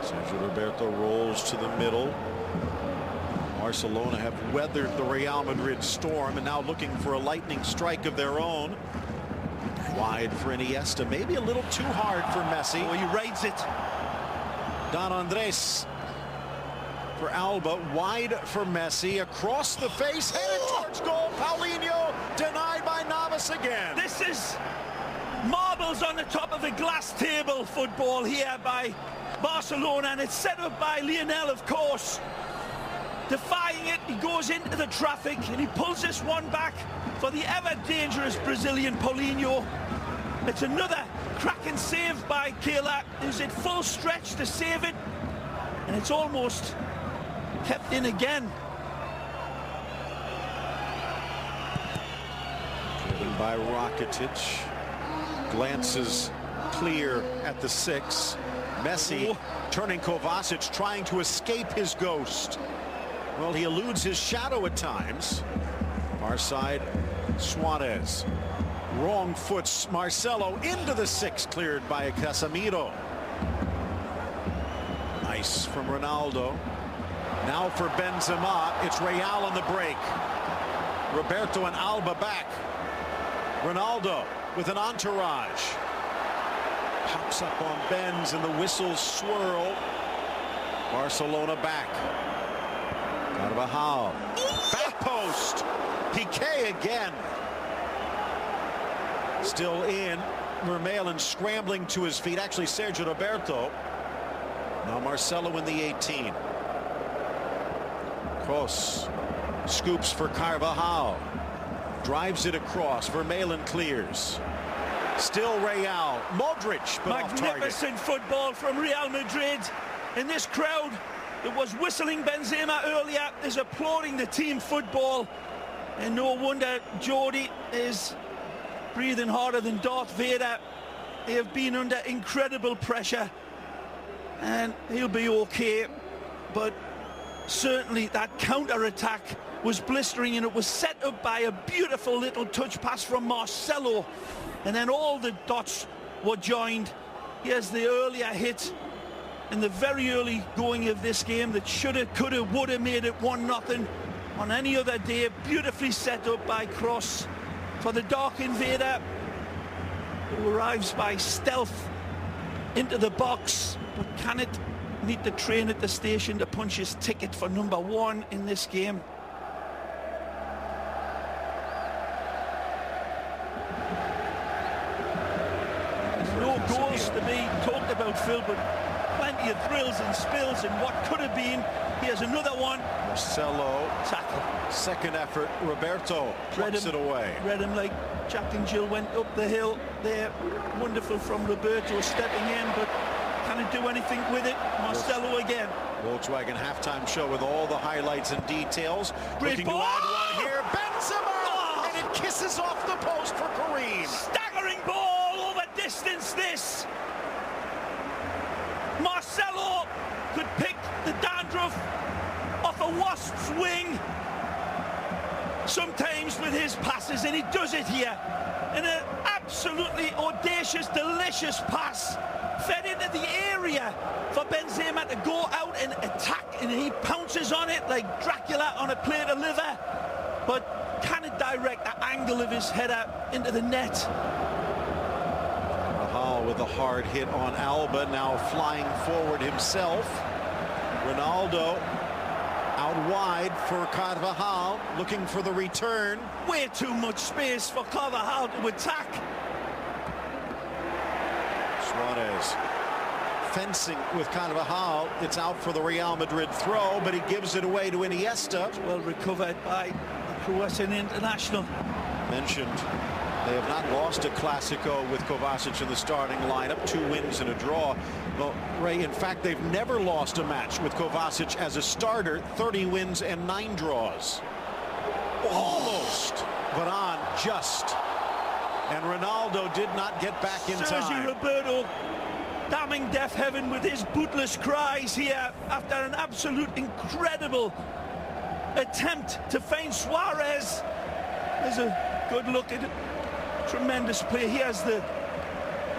Sergio Roberto rolls to the middle. Barcelona have weathered the Real Madrid storm and now looking for a lightning strike of their own. Wide for Iniesta, maybe a little too hard for Messi. Oh, he rides it. Don Andres for Alba, wide for Messi, across the face, headed towards goal. Paulinho denied by Navas again. This is marbles on the top of a glass table football here by Barcelona, and it's set up by Lionel, of course. Defying it, he goes into the traffic and he pulls this one back for the ever dangerous Brazilian Paulinho. It's another cracking save by Keylor, who's at full stretch to save it, and it's almost kept in again. Driven by Rakitic, glances clear at the 6. Messi turning Kovacic, trying to escape his ghost. Well, he eludes his shadow at times. Far side, Suarez. Wrong foot, Marcelo into the 6, cleared by Casemiro. Nice from Ronaldo. Now for Benzema, it's Real on the break. Roberto and Alba back. Ronaldo with an entourage. Pops up on Benz and the whistles swirl. Barcelona back. Carvajal. Back post. Piqué again. Still in. Vermaelen scrambling to his feet. Actually, Sergio Roberto. Now Marcelo in the 18. Kroos scoops for Carvajal. Drives it across. Vermaelen clears. Still Real. Modric, but off target. Magnificent football from Real Madrid. And this crowd that was whistling Benzema earlier is applauding the team football. And no wonder Jody is breathing harder than Darth Vader. They have been under incredible pressure, and he'll be okay. But certainly that counter-attack was blistering, and it was set up by a beautiful little touch pass from Marcelo. And then all the dots were joined. Here's the earlier hit in the very early going of this game that should have, could have, would have made it 1-0 on any other day. Beautifully set up by Cross for the Dark Invader, who arrives by stealth into the box, but can it meet the train at the station to punch his ticket for number 1 in this game? There's no goals to be talked about, Phil, but plenty of thrills and spills and what could have been. Here's another one. Marcelo, tackle. Second effort. Roberto plucks it away. Read him like Jack and Jill went up the hill there. Wonderful from Roberto stepping in, but can it do anything with it? Marcelo again. Volkswagen halftime show with all the highlights and details. Great Looking ball. to add one here. Benzema! And it kisses off the post for Kareem. Staggering ball over distance this. Marcelo could pick the dandruff off a wasp's wing sometimes with his passes, and he does it here in an absolutely audacious, delicious pass fed into the area for Benzema to go out and attack, and he pounces on it like Dracula on a plate of liver, but can it direct the angle of his header into the net? Rahal with a hard hit on Alba, now flying forward himself. Ronaldo out wide for Carvajal, looking for the return. Way too much space for Carvajal to attack. Suarez fencing with Carvajal. It's out for the Real Madrid throw, but he gives it away to Iniesta. Well recovered by the Croatian international. Mentioned they have not lost a Clasico with Kovacic in the starting lineup. 2 wins and a draw. Well, Ray, in fact, they've never lost a match with Kovacic as a starter. 30 wins and 9 draws. Almost, but on just. And Ronaldo did not get back in time. Sergio Roberto damning deaf heaven with his bootless cries here after an absolute incredible attempt to feint Suarez. There's a good look at it. Tremendous play. Here's the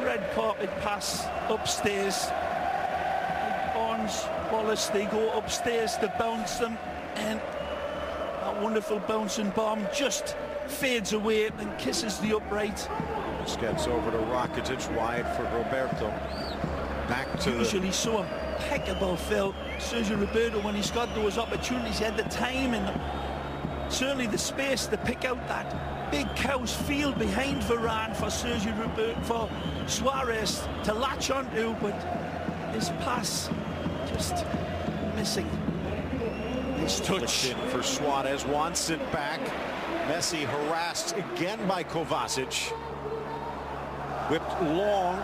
red carpet pass upstairs. Barnes, Wallace, they go upstairs to bounce them, and that wonderful bouncing bomb just fades away and kisses the upright. Gets over to Rakitic, wide for Roberto. Back to usually so impeccable, Phil. Sergio Roberto, when he's got those opportunities, he had the time and certainly the space to pick out that big cow's field behind Varane for Sergio Roberto, for Suarez to latch onto, but his pass just missing. His touch. In for Suarez, wants it back. Messi harassed again by Kovacic. Whipped long.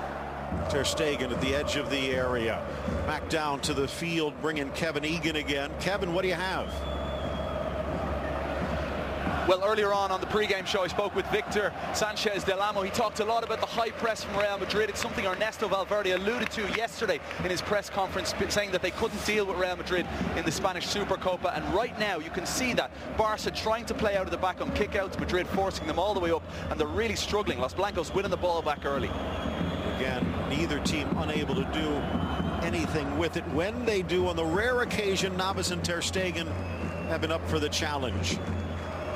Ter Stegen at the edge of the area. Back down to the field, bringing Kevin Egan again. Kevin, what do you have? Well, earlier on the pre-game show, I spoke with Victor Sanchez Del Amo. He talked a lot about the high press from Real Madrid. It's something Ernesto Valverde alluded to yesterday in his press conference, saying that they couldn't deal with Real Madrid in the Spanish Supercopa. And right now, you can see that Barca trying to play out of the back on kickouts, Madrid forcing them all the way up, and they're really struggling. Los Blancos winning the ball back early. Again, neither team unable to do anything with it. When they do, on the rare occasion, Navas and Ter Stegen have been up for the challenge.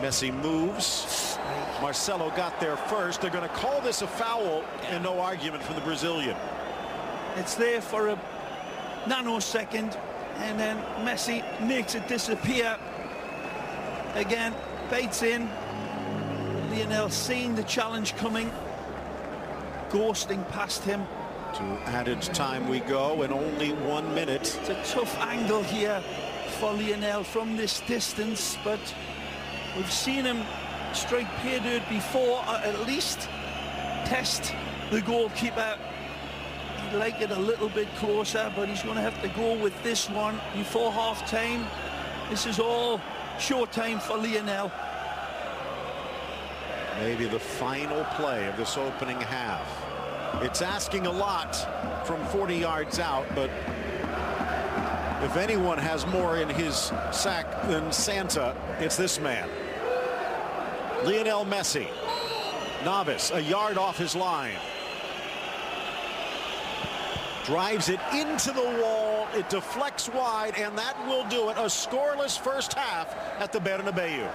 Messi moves. Marcelo got there first. They're going to call this a foul, and no argument from the Brazilian. It's there for a nanosecond, and then Messi makes it disappear. Again, baits in. Lionel seeing the challenge coming, ghosting past him. To added time we go, and only 1 minute. It's a tough angle here for Lionel from this distance, but we've seen him strike pay dirt before, or at least test the goalkeeper. He'd like it a little bit closer, but he's going to have to go with this one before half-time. This is all showtime for Lionel. Maybe the final play of this opening half. It's asking a lot from 40 yards out, but if anyone has more in his sack than Santa, it's this man. Lionel Messi. Novice, a yard off his line. Drives it into the wall. It deflects wide, and that will do it. A scoreless first half at the Bernabeu.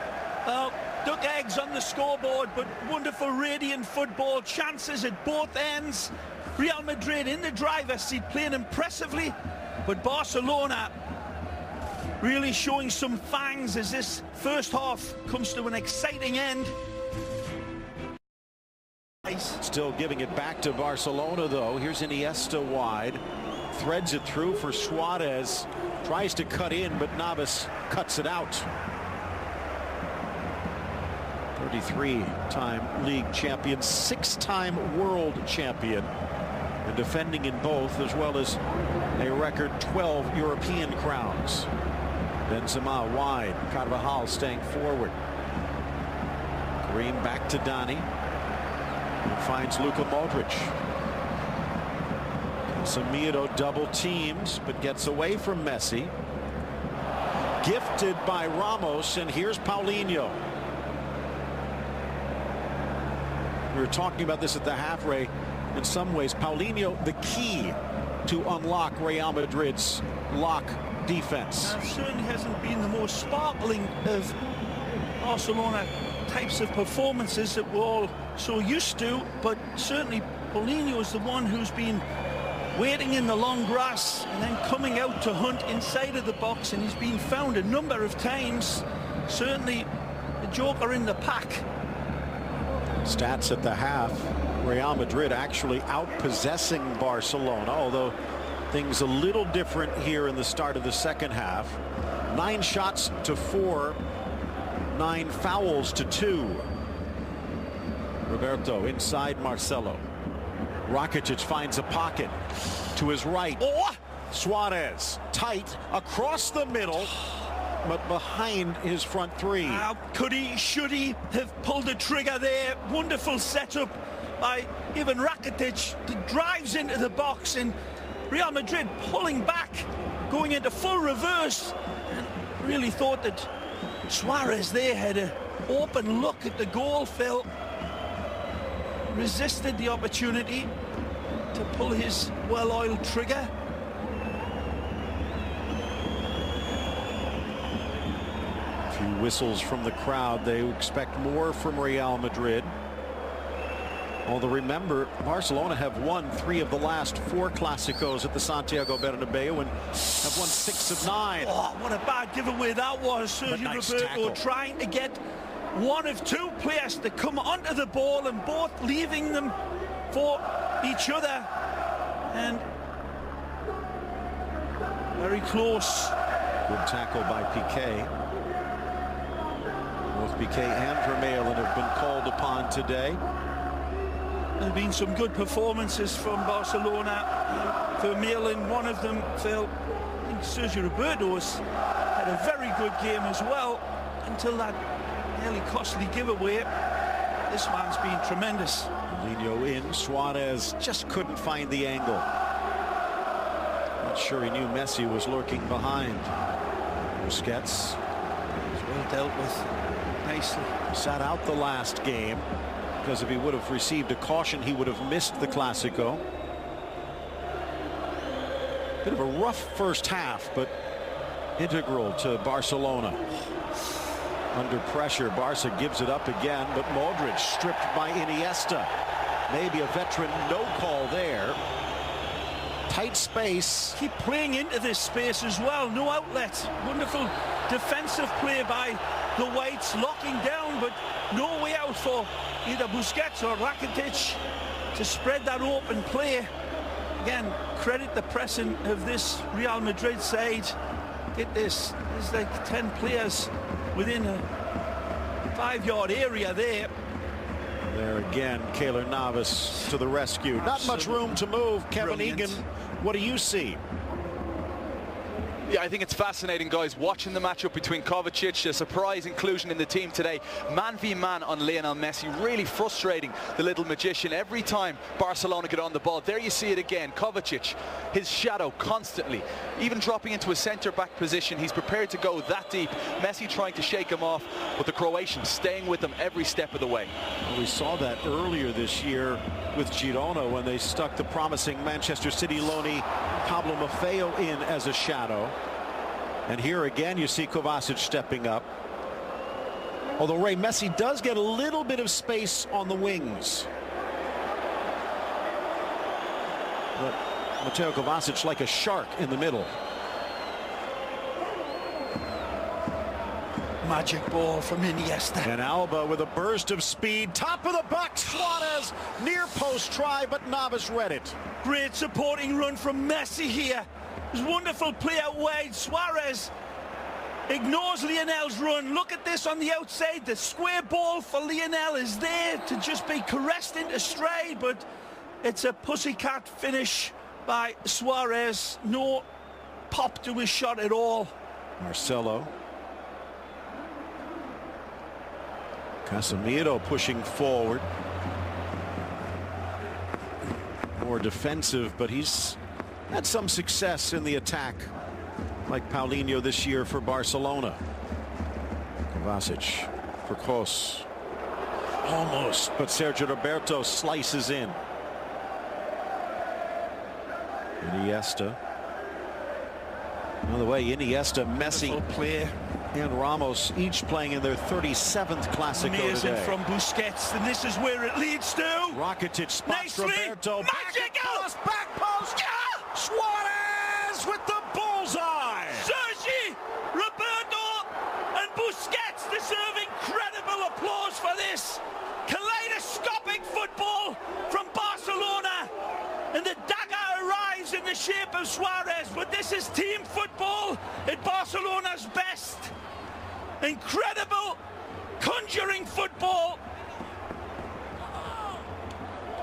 Well, duck eggs on the scoreboard, but wonderful, radiant football. Chances at both ends. Real Madrid in the driver's seat, playing impressively, but Barcelona really showing some fangs as this first half comes to an exciting end. Still giving it back to Barcelona, though. Here's Iniesta wide. Threads it through for Suarez. Tries to cut in, but Navas cuts it out. 33-time league champion, 6-time world champion, and defending in both, as well as a record 12 European crowns. Benzema wide. Carvajal staying forward. Green back to Dani. Finds Luka Modric. Casemiro double teams, but gets away from Messi. Gifted by Ramos, and here's Paulinho. We were talking about this at the half, Ray. In some ways, Paulinho, the key to unlock Real Madrid's lock defense. Certainly hasn't been the most sparkling of Barcelona types of performances that we're all so used to, but certainly Paulinho is the one who's been waiting in the long grass and then coming out to hunt inside of the box, and he's been found a number of times. Certainly the joker in the pack. Stats at the half, Real Madrid actually outpossessing Barcelona, although things a little different here in the start of the second half. 9 shots to 4, 9 fouls to 2. Roberto inside Marcelo. Rakitic finds a pocket to his right. Oh! Suarez tight across the middle, but behind his front three. Could he, should he have pulled the trigger there? Wonderful setup by even Rakitic that drives into the box, and Real Madrid pulling back, going into full reverse, and really thought that Suarez there had an open look at the goal. Phil resisted the opportunity to pull his well-oiled trigger. A few whistles from the crowd. They expect more from Real Madrid. Although remember, Barcelona have won 3 of the last 4 Clásicos at the Santiago Bernabeu and have won 6 of 9. Oh, what a bad giveaway that was. Sergio Roberto tackle, trying to get one of 2 players to come onto the ball and both leaving them for each other. And very close. Good tackle by Piqué. Both Piqué and Vermaelen have been called upon today. There have been some good performances from Barcelona. Vermaelen, one of them, Phil. I think Sergio Roberto has had a very good game as well, until that nearly costly giveaway. This man's been tremendous. Paulinho in. Suarez just couldn't find the angle. Not sure he knew Messi was lurking behind. Busquets. Well dealt with. Nicely. Sat out the last game, because if he would have received a caution, he would have missed the Clásico. Bit of a rough first half, but integral to Barcelona. Under pressure, Barca gives it up again, but Modric stripped by Iniesta. Maybe a veteran no call there. Tight space. Keep playing into this space as well. No outlet. Wonderful defensive play by the Whites, locking down, but no way out for either Busquets or Rakitic to spread that open play. Again, credit the pressing of this Real Madrid side. Get this, there's like 10 players within a 5-yard area there. There again, Keylor Navas to the rescue. Not much room to move. Kevin Brilliant. Egan, what do you see? Yeah, I think it's fascinating, guys, watching the matchup between Kovacic, a surprise inclusion in the team today. Man v man on Lionel Messi, really frustrating the little magician every time Barcelona get on the ball. There you see it again, Kovacic, his shadow constantly, even dropping into a centre-back position. He's prepared to go that deep. Messi trying to shake him off, but the Croatians staying with him every step of the way. Well, we saw that earlier this year with Girona when they stuck the promising Manchester City loanee Pablo Maffeo in as a shadow. And here again you see Kovacic stepping up. Although Ray, Messi does get a little bit of space on the wings. But Mateo Kovacic like a shark in the middle. Magic ball from Iniesta. And Alba with a burst of speed. Top of the box. Suarez near post try, but Navas read it. Great supporting run from Messi here. It was wonderful play out wide. Suarez ignores Lionel's run. Look at this on the outside. The square ball for Lionel is there to just be caressed into stride, but it's a pussycat finish by Suarez. No pop to his shot at all. Marcelo. Casemiro pushing forward. More defensive, but he's had some success in the attack, like Paulinho this year for Barcelona. Kovacic for Kroos. Almost, but Sergio Roberto slices in. Iniesta. By the way, Iniesta, Messi, play. and Ramos each playing in their 37th Clasico Amazing today. from Busquets, and this is where it leads to. Rakitic spots Nicely. Roberto. Magic Back post. Yeah! Suarez with the bullseye. Sergi Roberto and Busquets deserve incredible applause for this. Kaleidoscopic football from Barcelona, and the dagger arrives in the shape of Suarez, but this is team football at Barcelona's best. Incredible conjuring football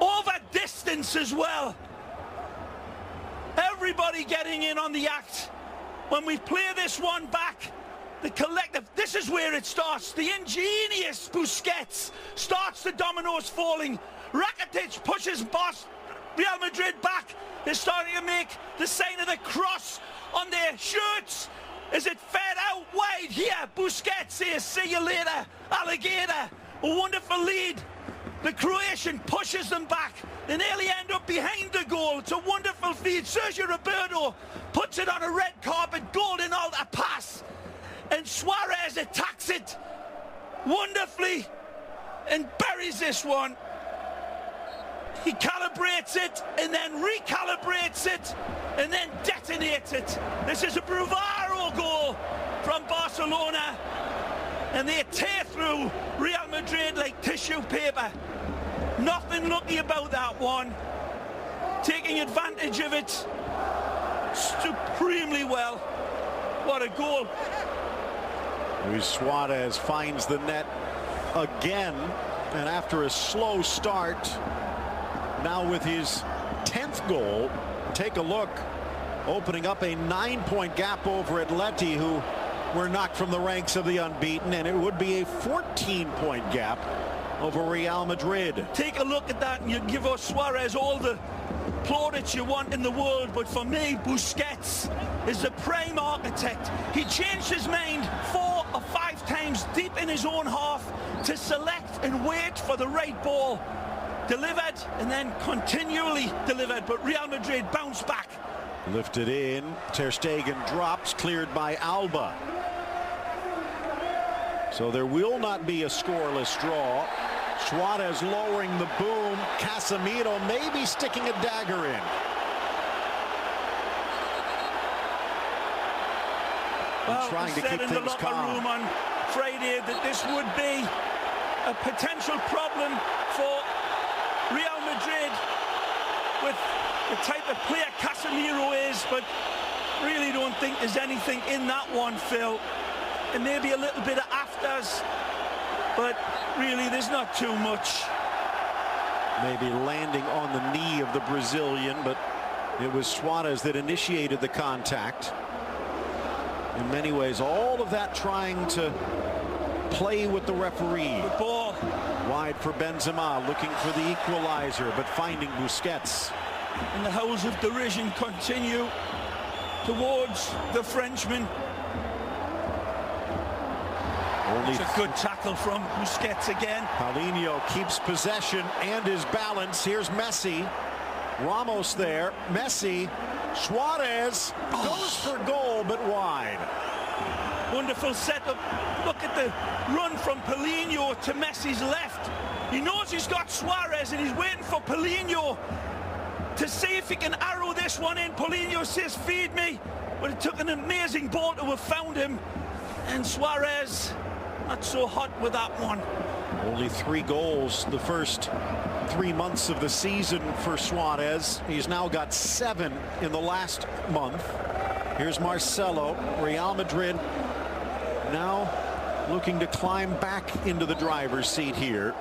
over distance as well. Everybody getting in on the act. When we play this one back, the collective, this is where it starts. The ingenious Busquets starts the dominoes falling. Rakitic pushes Real Madrid back. They're starting to make the sign of the cross on their shirts. Is it fed out wide here? Busquets says, see you later, alligator. A wonderful lead. The Croatian pushes them back. They nearly end up behind the goal. It's a wonderful feed. Sergio Roberto puts it on a red carpet, golden altar pass. And Suarez attacks it wonderfully and buries this one. He calibrates it and then recalibrates it and then detonates it. This is a bravado goal from Barcelona, and they tear through Real Madrid like tissue paper. Nothing lucky about that one. Taking advantage of it supremely well. What a goal. Luis Suarez finds the net again, and after a slow start, now with his 10th goal, take a look, opening up a 9-point gap over Atleti, who were knocked from the ranks of the unbeaten, and it would be a 14-point gap over Real Madrid. Take a look at that and you give us Suarez all the plaudits you want in the world, but for me, Busquets is the prime architect. He changed his mind 4 or 5 times deep in his own half to select and wait for the right ball. Delivered and then continually delivered, but Real Madrid bounced back. Lifted in, Ter Stegen drops, cleared by Alba. So there will not be a scoreless draw. Suarez lowering the boom. Casemiro maybe sticking a dagger in. Well, trying to keep in the things locker calm. room on Friday that this would be a potential problem for Real Madrid with the type of player Casemiro is, but really don't think there's anything in that one, Phil. And maybe a little bit of afters, but really there's not too much. maybe landing on the knee of the Brazilian, but it was Suarez that initiated the contact. In many ways, all of that trying to play with the referee. The ball wide for Benzema, looking for the equalizer, but finding Busquets. And the howls of derision continue towards the Frenchman. It's a good tackle from Busquets again. Paulinho keeps possession and his balance. Here's Messi. Ramos there. Messi. Suarez goes for goal, but wide. Wonderful setup. Look at the run from Paulinho to Messi's left. He knows he's got Suarez and he's waiting for Paulinho to see if he can arrow this one in. Paulinho says, feed me. But it took an amazing ball to have found him. And Suarez, not so hot with that one. Only 3 goals the first 3 months of the season for Suarez. He's now got 7 in the last month. Here's Marcelo. Real Madrid now looking to climb back into the driver's seat here.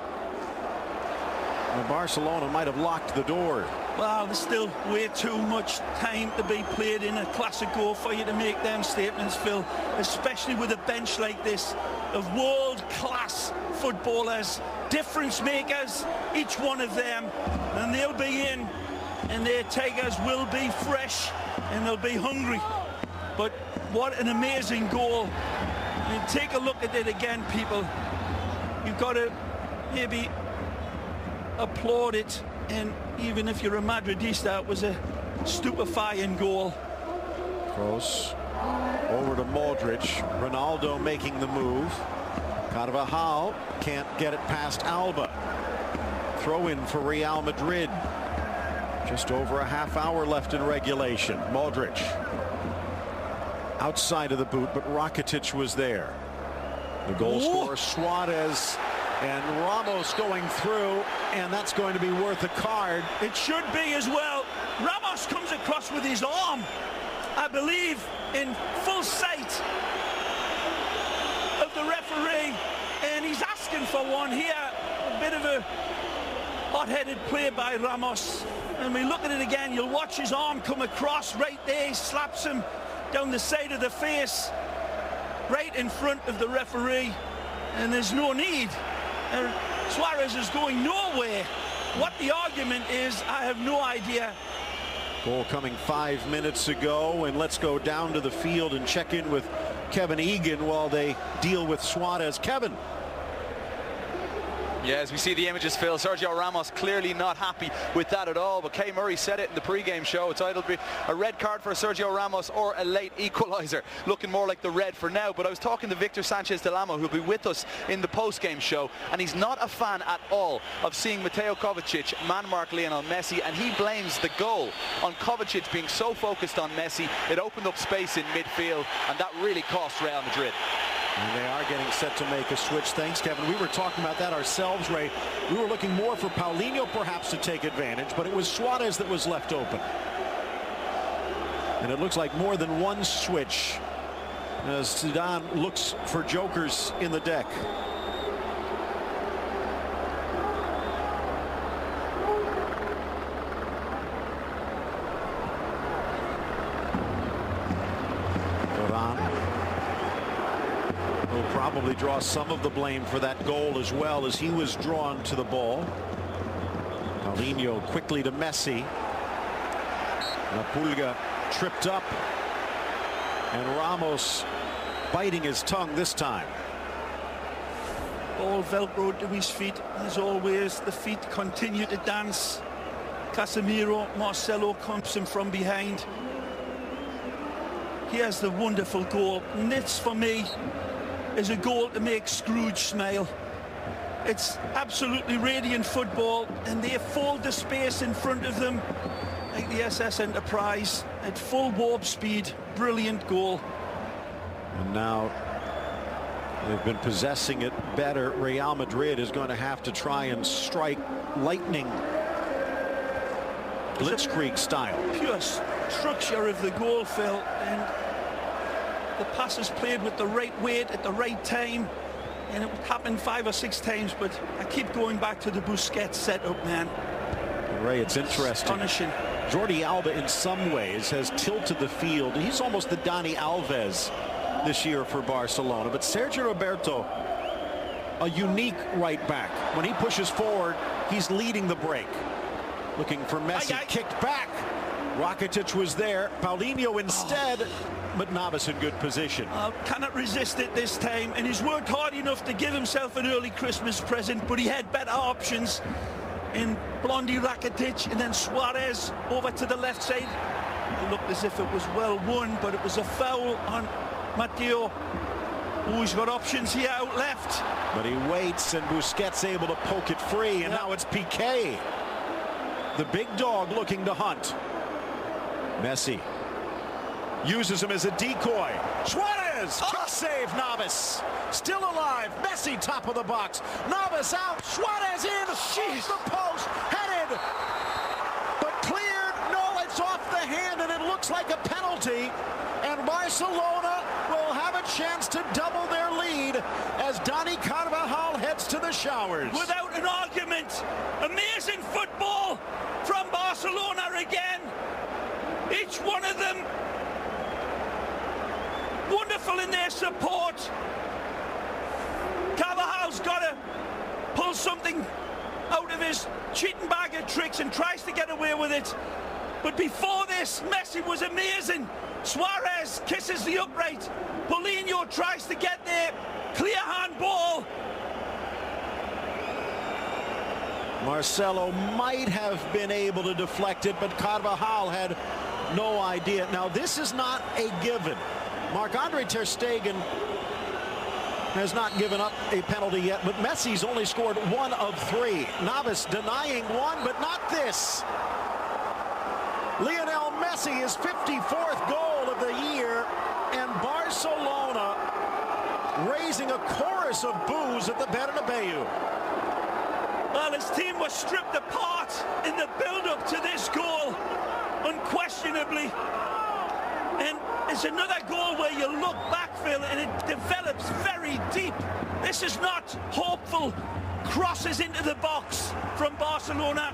And Barcelona might have locked the door. Well, there's still way too much time to be played in a Clásico for you to make them statements, Phil, especially with a bench like this of world-class footballers, difference makers, each one of them, and they'll be in, and their tigers will be fresh and they'll be hungry. But what an amazing goal. I mean, take a look at it again, people. You've got to maybe applaud it, and even if you're a Madridista, it was a stupefying goal. Kroos over to Modric. Ronaldo making the move. Carvajal can't get it past Alba. Throw in for Real Madrid. Just over a half hour left in regulation. Modric outside of the boot, but Rakitic was there. The goal scorer Suarez, and Ramos going through, and that's going to be worth a card. It should be as well. Ramos comes across with his arm, I believe, in full sight of the referee, and he's asking for one here. A bit of a hot-headed play by Ramos. And we look at it again, you'll watch his arm come across right there. He slaps him down the side of the face, right in front of the referee, and there's no need. Suarez is going nowhere. What the argument is, I have no idea. Goal coming 5 minutes ago, and let's go down to the field and check in with Kevin Egan while they deal with Suarez. Kevin. Yeah, as we see the images, Phil, Sergio Ramos clearly not happy with that at all, but Kay Murray said it in the pre-game show. It's either be a red card for Sergio Ramos or a late equaliser, looking more like the red for now. But I was talking to Victor Sanchez Del Amo, who'll be with us in the post-game show, and he's not a fan at all of seeing Mateo Kovacic man-mark Lionel Messi, and he blames the goal on Kovacic being so focused on Messi. It opened up space in midfield, and that really cost Real Madrid. And they are getting set to make a switch. Thanks, Kevin. We were talking about that ourselves, Ray. We were looking more for Paulinho perhaps to take advantage, but it was Suarez that was left open. And it looks like more than one switch as Zidane looks for jokers in the deck. Probably draw some of the blame for that goal as well, as he was drawn to the ball. Paulinho quickly to Messi. La Pulga tripped up, and Ramos biting his tongue this time. All velcroed to his feet as always. The feet continue to dance. Casemiro, Marcelo comes him from behind. He has the wonderful goal, and this for me is a goal to make Scrooge smile. It's absolutely radiant football, and they fold the space in front of them like the SS Enterprise at full warp speed. Brilliant goal. And now they've been possessing it better. Real Madrid is going to have to try and strike lightning blitzkrieg style. Pure structure of the goal, Phil, and the pass is played with the right weight at the right time. and it happened 5 or 6 times, but I keep going back to the Busquets setup, man. Ray, it's interesting. Astonishing. Jordi Alba in some ways has tilted the field. He's almost the Dani Alves this year for Barcelona, but Sergio Roberto, a unique right back. When he pushes forward, he's leading the break. Looking for Messi, kicked back. Rakitic was there. Paulinho instead, but Navas in good position. Cannot resist it this time, and he's worked hard enough to give himself an early Christmas present, but he had better options in Blondie, Rakitic, and then Suarez over to the left side. It looked as if it was well won, but it was a foul on Mateo. Oh, he's got options here out left. But he waits, and Busquets able to poke it free, and now it's Piqué. The big dog looking to hunt. Messi uses him as a decoy. Suarez, tough save, Navas. Still alive. Messi top of the box. Navas out. Suarez in. She's the post. Headed. But cleared. No, it's off the hand, and it looks like a penalty. And Barcelona will have a chance to double their lead as Dani Carvajal heads to the showers. Without an argument, amazing football from Barcelona again. Each one of them wonderful in their support. Carvajal's got to pull something out of his cheating bag of tricks and tries to get away with it. But before this, Messi was amazing. Suarez kisses the upright. Paulinho tries to get there. Clear handball. Marcelo might have been able to deflect it, but Carvajal had no idea. Now, this is not a given. Marc-Andre ter Stegen has not given up a penalty yet, but Messi's only scored 1 of 3. Navas denying one, but not this. Lionel Messi, his 54th goal of the year, and Barcelona raising a chorus of boos at the Bernabeu. Well, his team was stripped apart in the build-up to this goal, unquestionably. And it's another goal where you look back, Phil, and it develops very deep. This is not hopeful crosses into the box from Barcelona.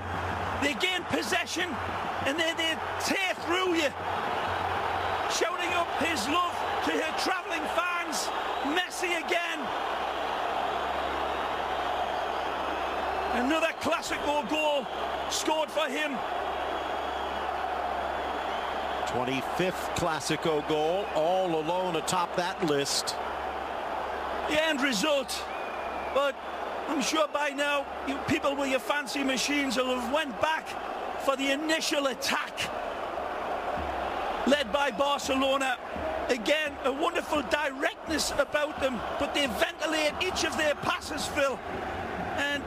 They gain possession, and then they tear through you. Shouting up his love to her travelling fans. Messi again. Another Clasico goal scored for him. 25th Clasico goal, all alone atop that list. The end result, but I'm sure by now you people with your fancy machines will have went back for the initial attack led by Barcelona. Again, a wonderful directness about them, but they ventilate each of their passes, Phil, and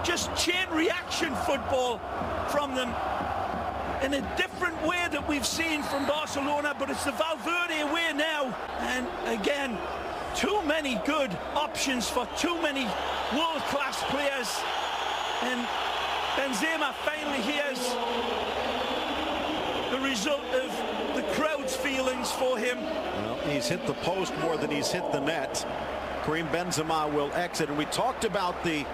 just chain reaction football from them in a different way that we've seen from Barcelona, but it's the Valverde way now. And again, too many good options for too many world-class players. And Benzema finally hears the result of the crowd's feelings for him. Well, he's hit the post more than he's hit the net. Karim Benzema will exit, and we talked about the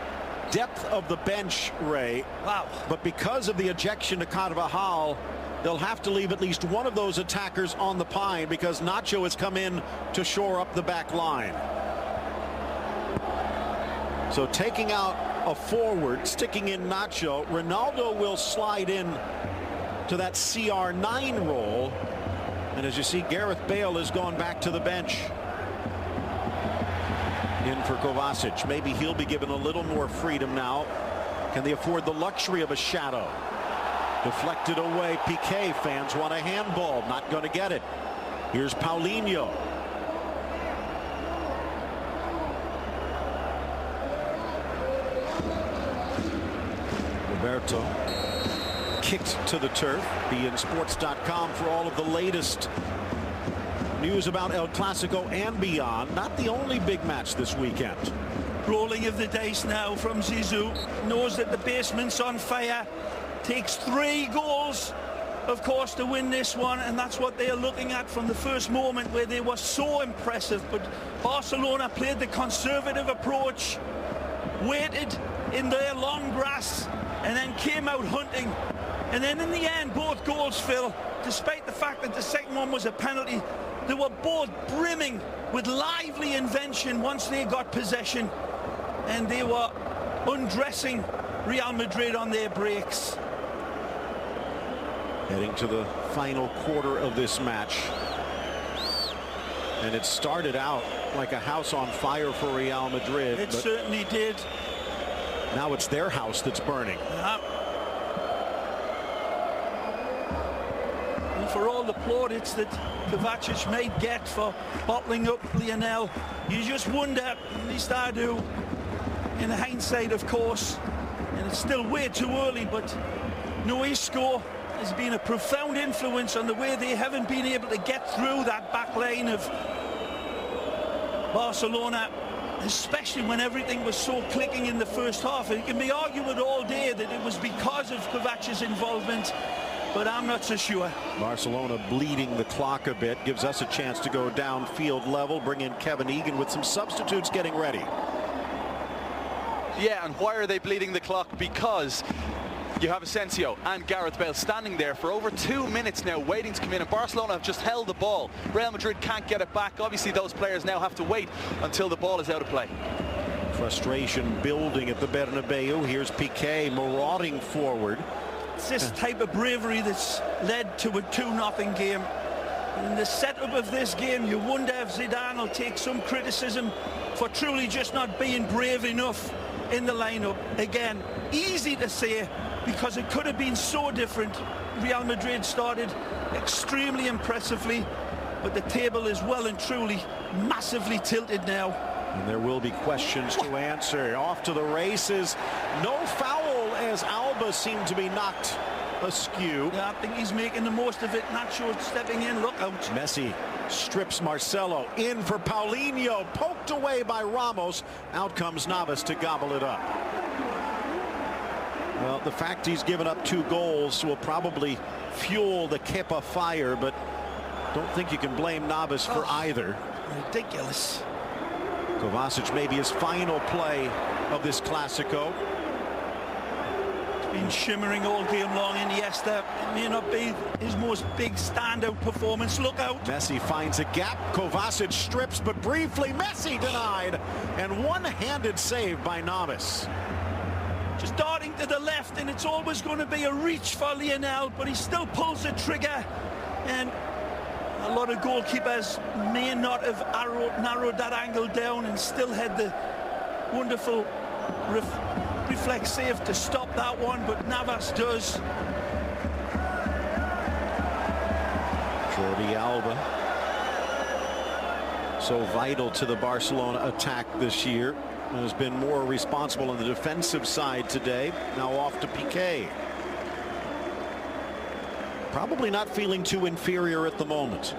depth of the bench, Ray. Wow. But because of the ejection to Carvajal, they'll have to leave at least one of those attackers on the pine because Nacho has come in to shore up the back line. So taking out a forward, sticking in Nacho, Ronaldo will slide in to that CR9 role. And as you see, Gareth Bale has gone back to the bench. In for Kovacic. Maybe he'll be given a little more freedom now. Can they afford the luxury of a shadow? Deflected away. Piqué. Fans want a handball. Not going to get it. Here's Paulinho. Roberto kicked to the turf. BeInSports.com for all of the latest news about El Clasico and beyond. Not the only big match this weekend. Rolling of the dice now from Zizou. Knows that the basement's on fire. Takes 3 goals of course, to win this one, and that's what they're looking at from the first moment, where they were so impressive. But Barcelona played the conservative approach, waited in their long grass, and then came out hunting. And then in the end, both goals, Phil, despite the fact that the second one was a penalty, they were both brimming with lively invention once they got possession, and they were undressing Real Madrid on their breaks. Heading to the final quarter of this match. And it started out like a house on fire for Real Madrid. It certainly did. Now it's their house that's burning. And for all the plaudits that Kovacic may get for bottling up Lionel, you just wonder, at least I do, in hindsight, of course, and it's still way too early, but Isco has been a profound influence on the way they haven't been able to get through that back line of Barcelona, especially when everything was so clicking in the first half. It can be argued all day that it was because of Kovacic's involvement, but I'm not so sure. Barcelona bleeding the clock a bit, gives us a chance to go downfield level, bring in Kevin Egan with some substitutes getting ready. Yeah, and why are they bleeding the clock? Because you have Asensio and Gareth Bale standing there for over 2 minutes now, waiting to come in, and Barcelona have just held the ball. Real Madrid can't get it back. Obviously, those players now have to wait until the ball is out of play. Frustration building at the Bernabeu. Here's Piqué marauding forward. It's this type of bravery that's led to a 2-0 game. And in the setup of this game, you wonder if Zidane will take some criticism for truly just not being brave enough in the lineup. Again, easy to say, because it could have been so different. Real Madrid started extremely impressively, but the table is well and truly massively tilted now. And there will be questions to answer. Off to the races. No foul as Alba seemed to be knocked askew. Yeah, I think he's making the most of it. Nacho stepping in. Look out. Messi strips Marcelo. In for Paulinho. Poked away by Ramos. Out comes Navas to gobble it up. Well, the fact he's given up 2 goals will probably fuel the Kepa fire, but don't think you can blame Navas for either. Ridiculous. Kovacic maybe his final play of this Clásico. It's been shimmering all game long. Iniesta, it may not be his most big standout performance. Look out. Messi finds a gap. Kovacic strips, but briefly Messi denied, and one-handed save by Navas. Just darting to the left, and it's always going to be a reach for Lionel, but he still pulls the trigger, and a lot of goalkeepers may not have narrowed that angle down and still had the wonderful reflex save to stop that one, but Navas does. Jordi Alba, so vital to the Barcelona attack this year, and has been more responsible on the defensive side today. Now off to Piqué. Probably not feeling too inferior at the moment.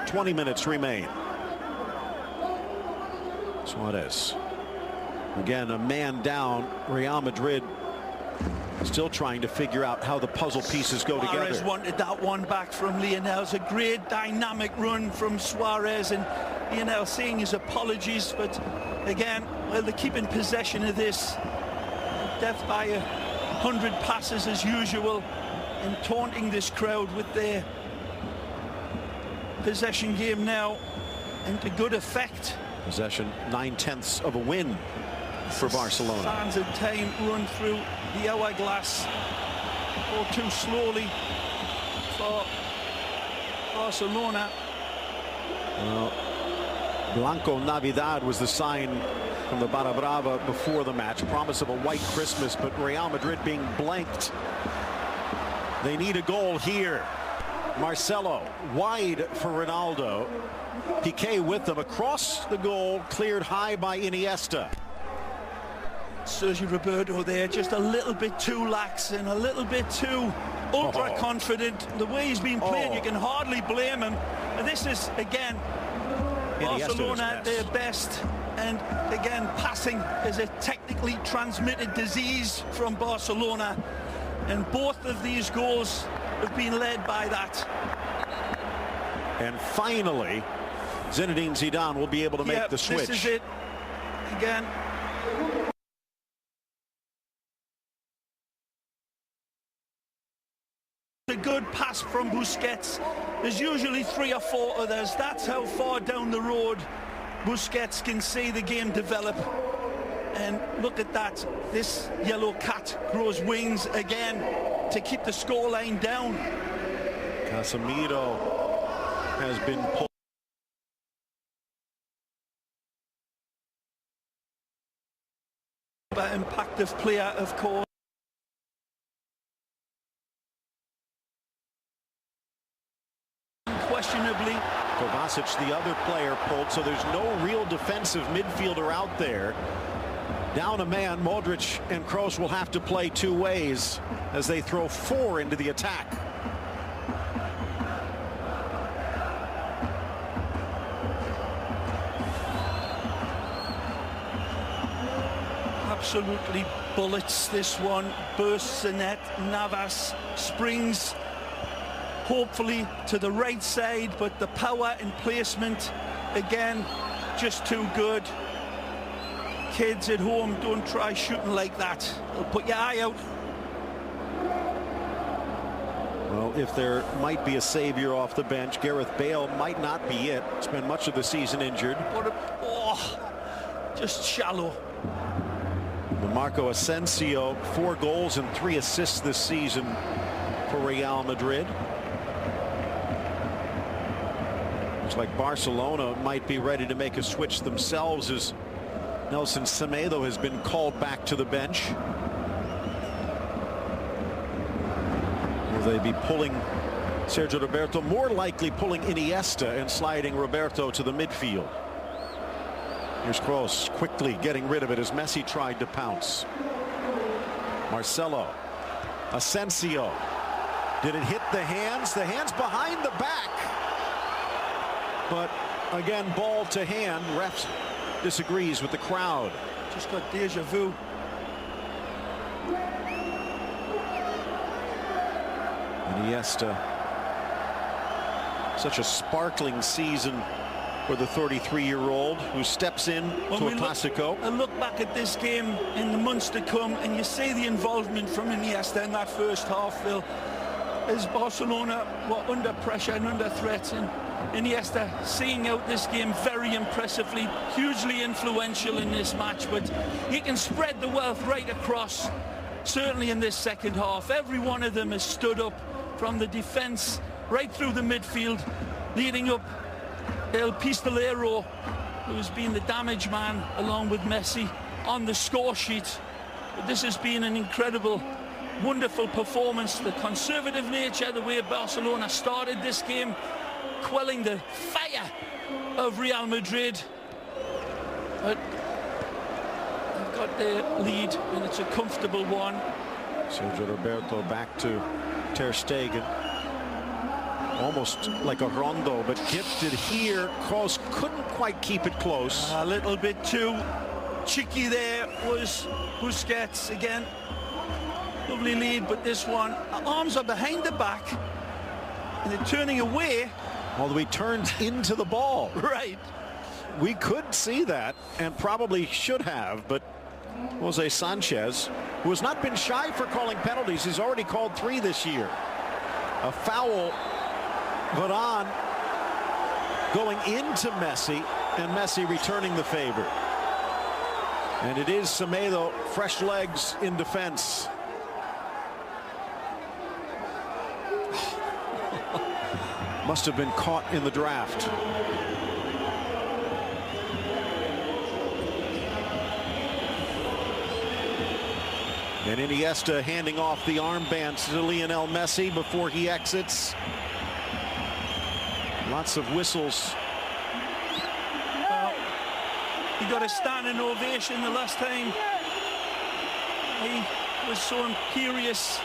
20 minutes remain. Suarez. Again, a man down. Real Madrid still trying to figure out how the puzzle pieces go together. Suarez wanted that one back from Lionel. It's a great dynamic run from Suarez, and Lionel saying his apologies, but again, well, they're keeping possession of this. Death by 100 passes as usual, and taunting this crowd with their possession game now, and to good effect. Possession, 9/10 of a win for Barcelona. Sands of time run through the hourglass, all too slowly for Barcelona. Well, Blanco Navidad was the sign from the Barra Brava before the match. Promise of a white Christmas, but Real Madrid being blanked. They need a goal here. Marcelo wide for Ronaldo. Piqué with them across the goal, cleared high by Iniesta. Sergio Roberto there, just a little bit too lax and a little bit too ultra confident. The way he's been playing, you can hardly blame him. And this is, again, Barcelona at their best. And again, passing is a technically transmitted disease from Barcelona. And both of these goals have been led by that. And finally, Zinedine Zidane will be able to make the switch. This is it again. A good pass from Busquets. There's usually 3 or 4 others. That's how far down the road Busquets can see the game develop. And look at that. This yellow cat grows wings again to keep the scoreline down. Casemiro has been pulled. But impactful player, of course. Questionably. Kovacic, the other player, pulled, so there's no real defensive midfielder out there. Down a man, Modric and Kroos will have to play 2 ways as they throw 4 into the attack. Absolutely bullets this one. Bursts the net. Navas springs hopefully to the right side, but the power and placement again just too good. Kids at home, don't try shooting like that. It'll put your eye out. Well, if there might be a savior off the bench, Gareth Bale might not be it. Spent much of the season injured. Just shallow. Marco Asensio, 4 goals and 3 assists this season for Real Madrid. Looks like Barcelona might be ready to make a switch themselves as Nelson Semedo has been called back to the bench. Will they be pulling Sergio Roberto? More likely pulling Iniesta and sliding Roberto to the midfield. Here's Kroos quickly getting rid of it as Messi tried to pounce. Marcelo. Asensio. Did it hit the hands? The hands behind the back. But again, ball to hand. Ref disagrees with the crowd. Just got deja vu. Iniesta. Such a sparkling season for the 33-year-old who steps in to a Clásico. I look back at this game in the months to come, and you see the involvement from Iniesta in that first half, Phil, as Barcelona were under pressure and under threat, and Iniesta seeing out this game very impressively, hugely influential in this match, but he can spread the wealth right across, certainly in this second half. Every one of them has stood up from the defence right through the midfield, leading up El Pistolero, who's been the damage man along with Messi on the score sheet. But this has been an incredible, wonderful performance. The conservative nature, the way Barcelona started this game, quelling the fire of Real Madrid. But they've got their lead, and it's a comfortable one. Sergio Roberto back to Ter Stegen. Almost like a rondo, but gifted here. Kroos couldn't quite keep it close. A little bit too cheeky there was Busquets again. Lovely lead, but this one, arms are behind the back, and they're turning away. Although he turns into the ball. Right. We could see that, and probably should have, but Jose Sanchez, who has not been shy for calling penalties, he's already called 3 this year. A foul. Varane going into Messi, and Messi returning the favor. And it is Semedo, fresh legs in defense. Must have been caught in the draft. And Iniesta handing off the armband to Lionel Messi before he exits. Lots of whistles. Well, he got a standing ovation the last time. He was so imperious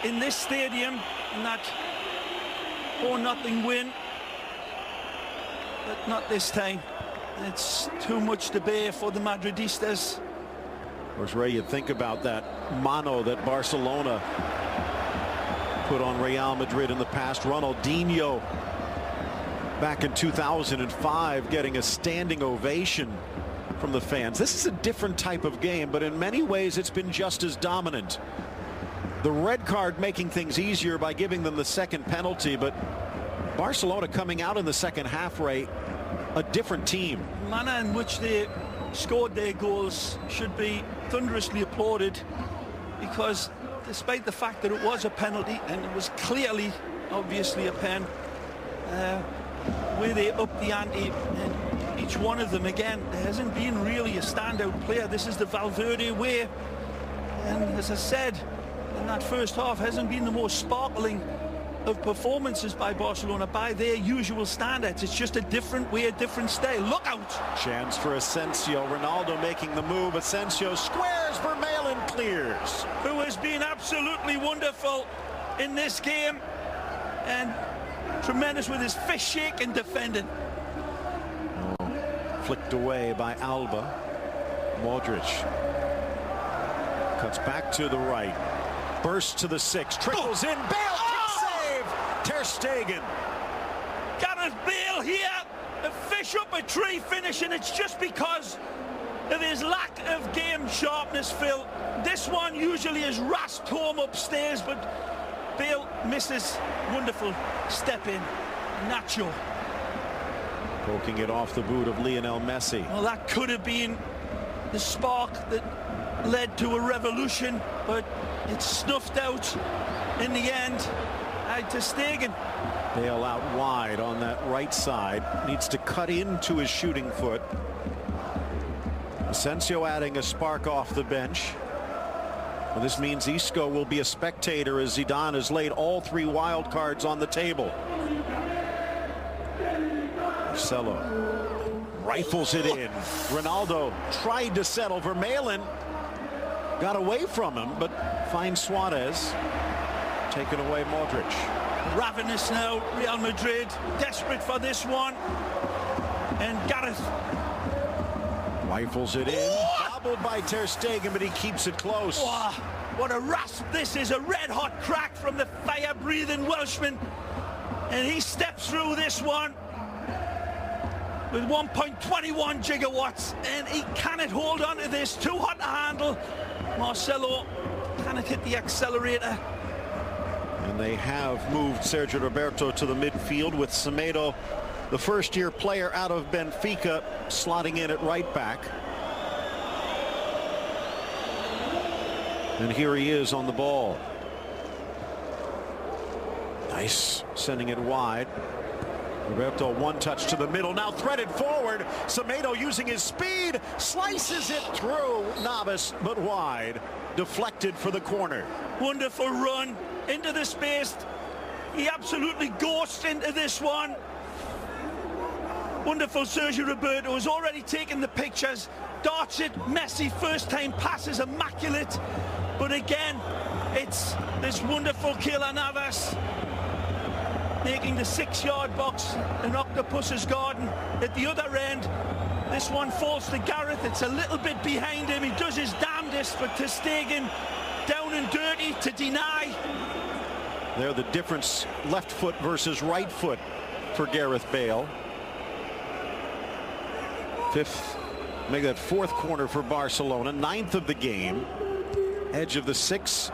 in this stadium in that 4-0 win. But not this time. It's too much to bear for the Madridistas. Of course, Ray, you think about that mano that Barcelona put on Real Madrid in the past. Ronaldinho back in 2005 getting a standing ovation from the fans. This is a different type of game, but in many ways it's been just as dominant. The red card making things easier by giving them the second penalty, but Barcelona coming out in the second half, Ray, a different team. The manner in which they scored their goals should be thunderously applauded, because despite the fact that it was a penalty, and it was clearly, obviously a pen, where they upped the ante, and each one of them, again, there hasn't been really a standout player. This is the Valverde way, and as I said, in that first half hasn't been the most sparkling of performances by Barcelona by their usual standards. It's just a different way, a different style. Look out! Chance for Asensio. Ronaldo making the move. Asensio squares. Vermaelen clears. Who has been absolutely wonderful in this game, and tremendous with his fist shake and defending. Flicked away by Alba. Modric cuts back to the right. Bursts to the 6. Trickles in. Bale. Save. Ter Stegen. Gareth Bale here. A fish up a tree finish, and it's just because of his lack of game sharpness, Phil. This one usually is rasped home upstairs, but Bale misses. Wonderful step in. Nacho. Poking it off the boot of Lionel Messi. Well, that could have been the spark that led to a revolution, but it's snuffed out in the end. Ter Stegen. Bale out wide on that right side. Needs to cut into his shooting foot. Asensio adding a spark off the bench. Well, this means Isco will be a spectator as Zidane has laid all 3 wild cards on the table. Marcelo rifles it in. Ronaldo tried to settle. Vermaelen got away from him, but finds Suarez. Taken away Modric. Ravenous now, Real Madrid, desperate for this one. And Gareth rifles it in. Bobbled by Ter Stegen, but he keeps it close. Oh, what a rasp this is. A red-hot crack from the fire-breathing Welshman. And he steps through this one with 1.21 gigawatts, and he cannot hold on to this. Too hot to handle. Marcelo cannot hit the accelerator. And they have moved Sergio Roberto to the midfield with Semedo, the first-year player out of Benfica, slotting in at right back. And here he is on the ball. Nice, sending it wide. Roberto, one touch to the middle, now threaded forward. Semedo using his speed, slices it through Navas, but wide. Deflected for the corner. Wonderful run into the space. He absolutely ghosted into this one. Wonderful Sergio Roberto has already taken the pictures. Darts it, Messi, first time pass is immaculate. But again, it's this wonderful Keylor Navas making the 6-yard box in Octopus's garden. At the other end, this one falls to Gareth. It's a little bit behind him. He does his damnedest, but Ter Stegen down and dirty to deny. There, the difference, left foot versus right foot for Gareth Bale. Fifth, make that 4th corner for Barcelona, 9th of the game. Edge of the 6,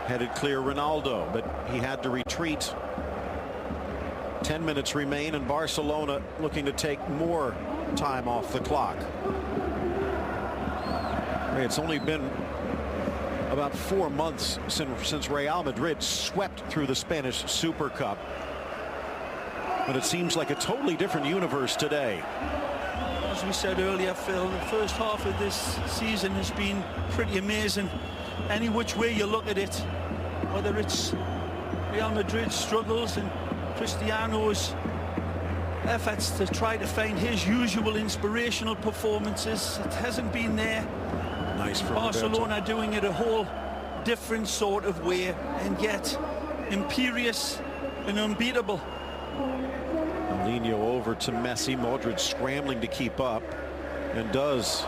headed clear Ronaldo, but he had to retreat. 10 minutes remain, and Barcelona looking to take more time off the clock. It's only been about 4 months since Real Madrid swept through the Spanish Super Cup. But it seems like a totally different universe today. As we said earlier, Phil, the first half of this season has been pretty amazing. Any which way you look at it, whether it's Real Madrid's struggles and Cristiano's efforts to try to find his usual inspirational performances, it hasn't been there. Nice for Barcelona Roberto. doing it a whole different sort of way, and yet imperious and unbeatable. Mourinho over to Messi. Modric scrambling to keep up, and does,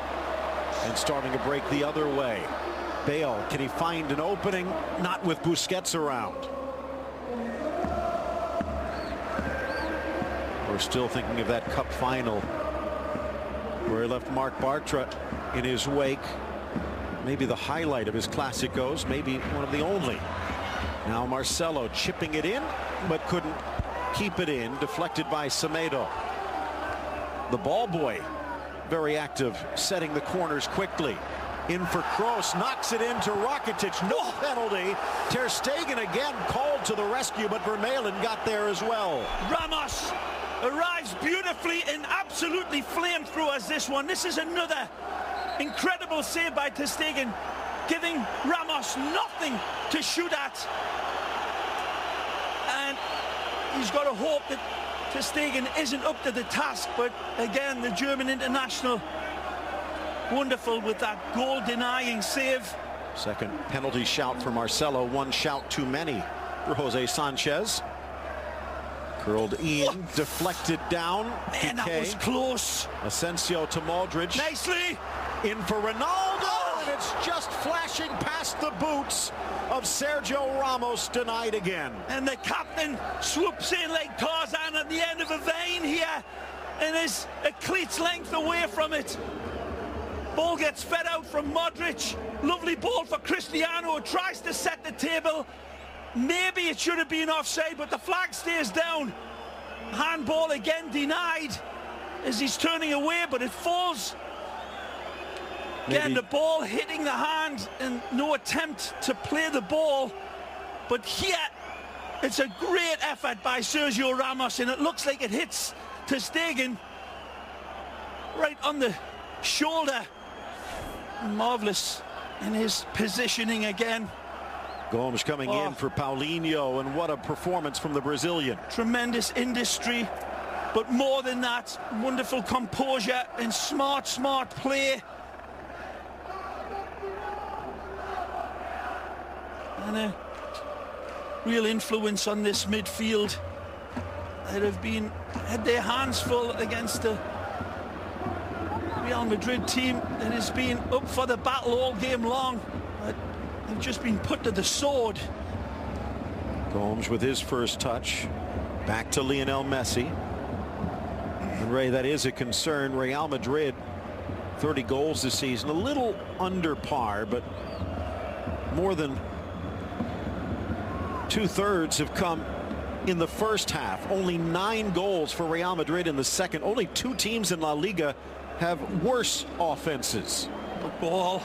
and starting to break the other way. Bale, can he find an opening? Not with Busquets around. We're still thinking of that cup final where he left Marc Bartra in his wake. Maybe the highlight of his Clásicos, maybe one of the only. Now Marcelo chipping it in, but couldn't keep it in. Deflected by Semedo. The ball boy, very active, setting the corners quickly. In for Kroos, knocks it into Rakitic. No penalty. Ter Stegen again called to the rescue, but Vermaelen got there as well. Ramos arrives beautifully and absolutely flamethrowers this one. This is another incredible save by Ter Stegen, giving Ramos nothing to shoot at. And he's got to hope that Ter Stegen isn't up to the task, but again, the German international, wonderful with that goal-denying save. Second penalty shout for Marcelo, one shout too many for Jose Sanchez. Curled in, deflected down. Man, that was close. Asensio to Modric. Nicely. In for Ronaldo, and it's just flashing past the boots of Sergio Ramos, denied again. And the captain swoops in like Tarzan at the end of a vein here and is a cleat's length away from it. Ball gets fed out from Modric. Lovely ball for Cristiano, tries to set the table. Maybe it should have been offside, but the flag stays down. Handball again denied as he's turning away, but it falls. Again, the ball hitting the hand and no attempt to play the ball. But here, it's a great effort by Sergio Ramos, and it looks like it hits Ter Stegen right on the shoulder. Marvelous in his positioning again. Gomes coming in for Paulinho, and what a performance from the Brazilian. Tremendous industry, but more than that, wonderful composure and smart play. And a real influence on this midfield that have had their hands full against the Real Madrid team that has been up for the battle all game long. But they've just been put to the sword. Gomes with his first touch. Back to Lionel Messi. And Ray, that is a concern. Real Madrid, 30 goals this season, a little under par, but more than 2/3 have come in the first half. Only 9 goals for Real Madrid in the second. Only 2 teams in La Liga have worse offenses. The ball.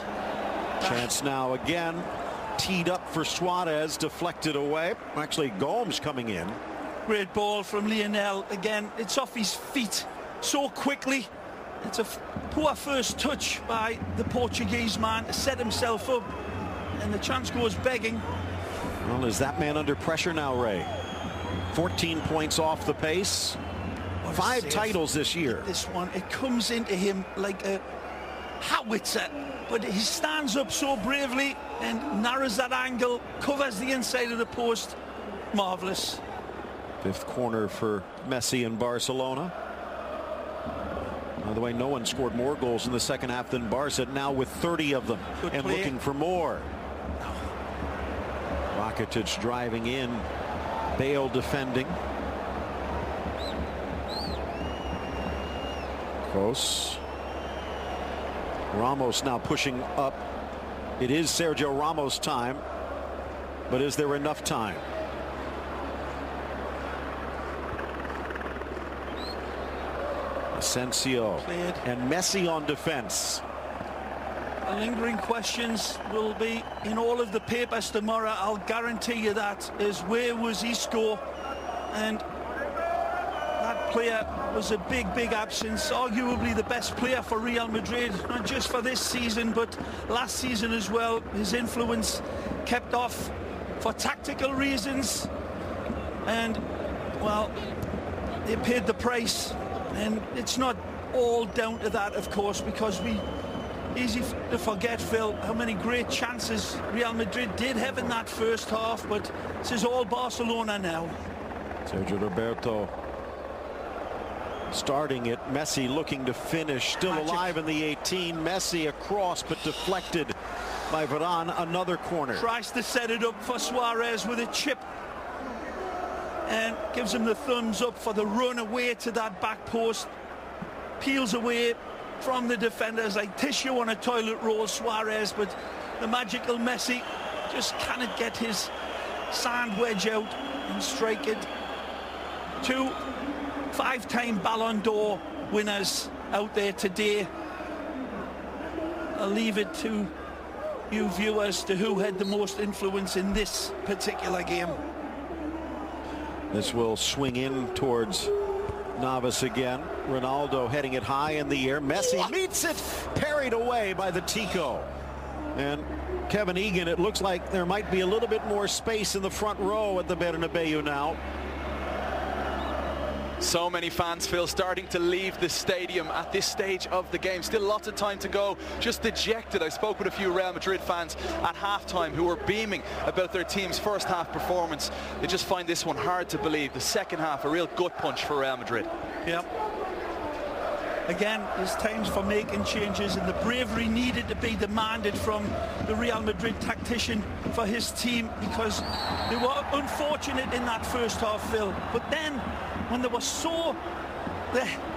Chance now again. Teed up for Suarez, deflected away. Actually, Gomes coming in. Great ball from Lionel. Again, it's off his feet so quickly. It's a poor first touch by the Portuguese man to set himself up. And the chance goes begging. Well, is that man under pressure now, Ray? 14 points off the pace. 5 titles this year. This one, it comes into him like a howitzer, but he stands up so bravely and narrows that angle, covers the inside of the post. Marvelous. 5th corner for Messi in Barcelona. By the way, no one scored more goals in the second half than Barca, now with 30 of them. Good and play. Looking for more. Rakitic driving in, Bale defending. Kroos. Ramos now pushing up. It is Sergio Ramos time, but is there enough time? Asensio Cleared. and Messi on defense. The lingering questions will be in all of the papers tomorrow. I'll guarantee you that. Is where was Isco? And that player was a big absence. Arguably the best player for Real Madrid, not just for this season, but last season as well. His influence kept off for tactical reasons. And, well, they paid the price. And it's not all down to that, of course, because easy to forget, Phil, how many great chances Real Madrid did have in that first half, but this is all Barcelona now. Sergio Roberto starting it. Messi looking to finish, still alive in the 18. Messi across, but deflected by Varane. Another corner. Tries to set it up for Suarez with a chip. and gives him the thumbs up for the run away to that back post. Peels away from the defenders like tissue on a toilet roll, Suarez, but the magical Messi just cannot get his sand wedge out and strike it. 2 5-time Ballon d'Or winners out there today. I'll leave it to you viewers to who had the most influence in this particular game. This will swing in towards Navas again. Ronaldo heading it high in the air. Messi meets it, parried away by the Tico. And Kevin Egan, it looks like there might be a little bit more space in the front row at the Bernabeu now. So many fans, Phil, starting to leave the stadium at this stage of the game. Still lots of time to go. Just dejected. I spoke with a few Real Madrid fans at halftime who were beaming about their team's first half performance. They just find this one hard to believe. The second half, a real gut punch for Real Madrid. Yep. Again, there's times for making changes, and the bravery needed to be demanded from the Real Madrid tactician for his team, because they were unfortunate in that first half, Phil. But then, when they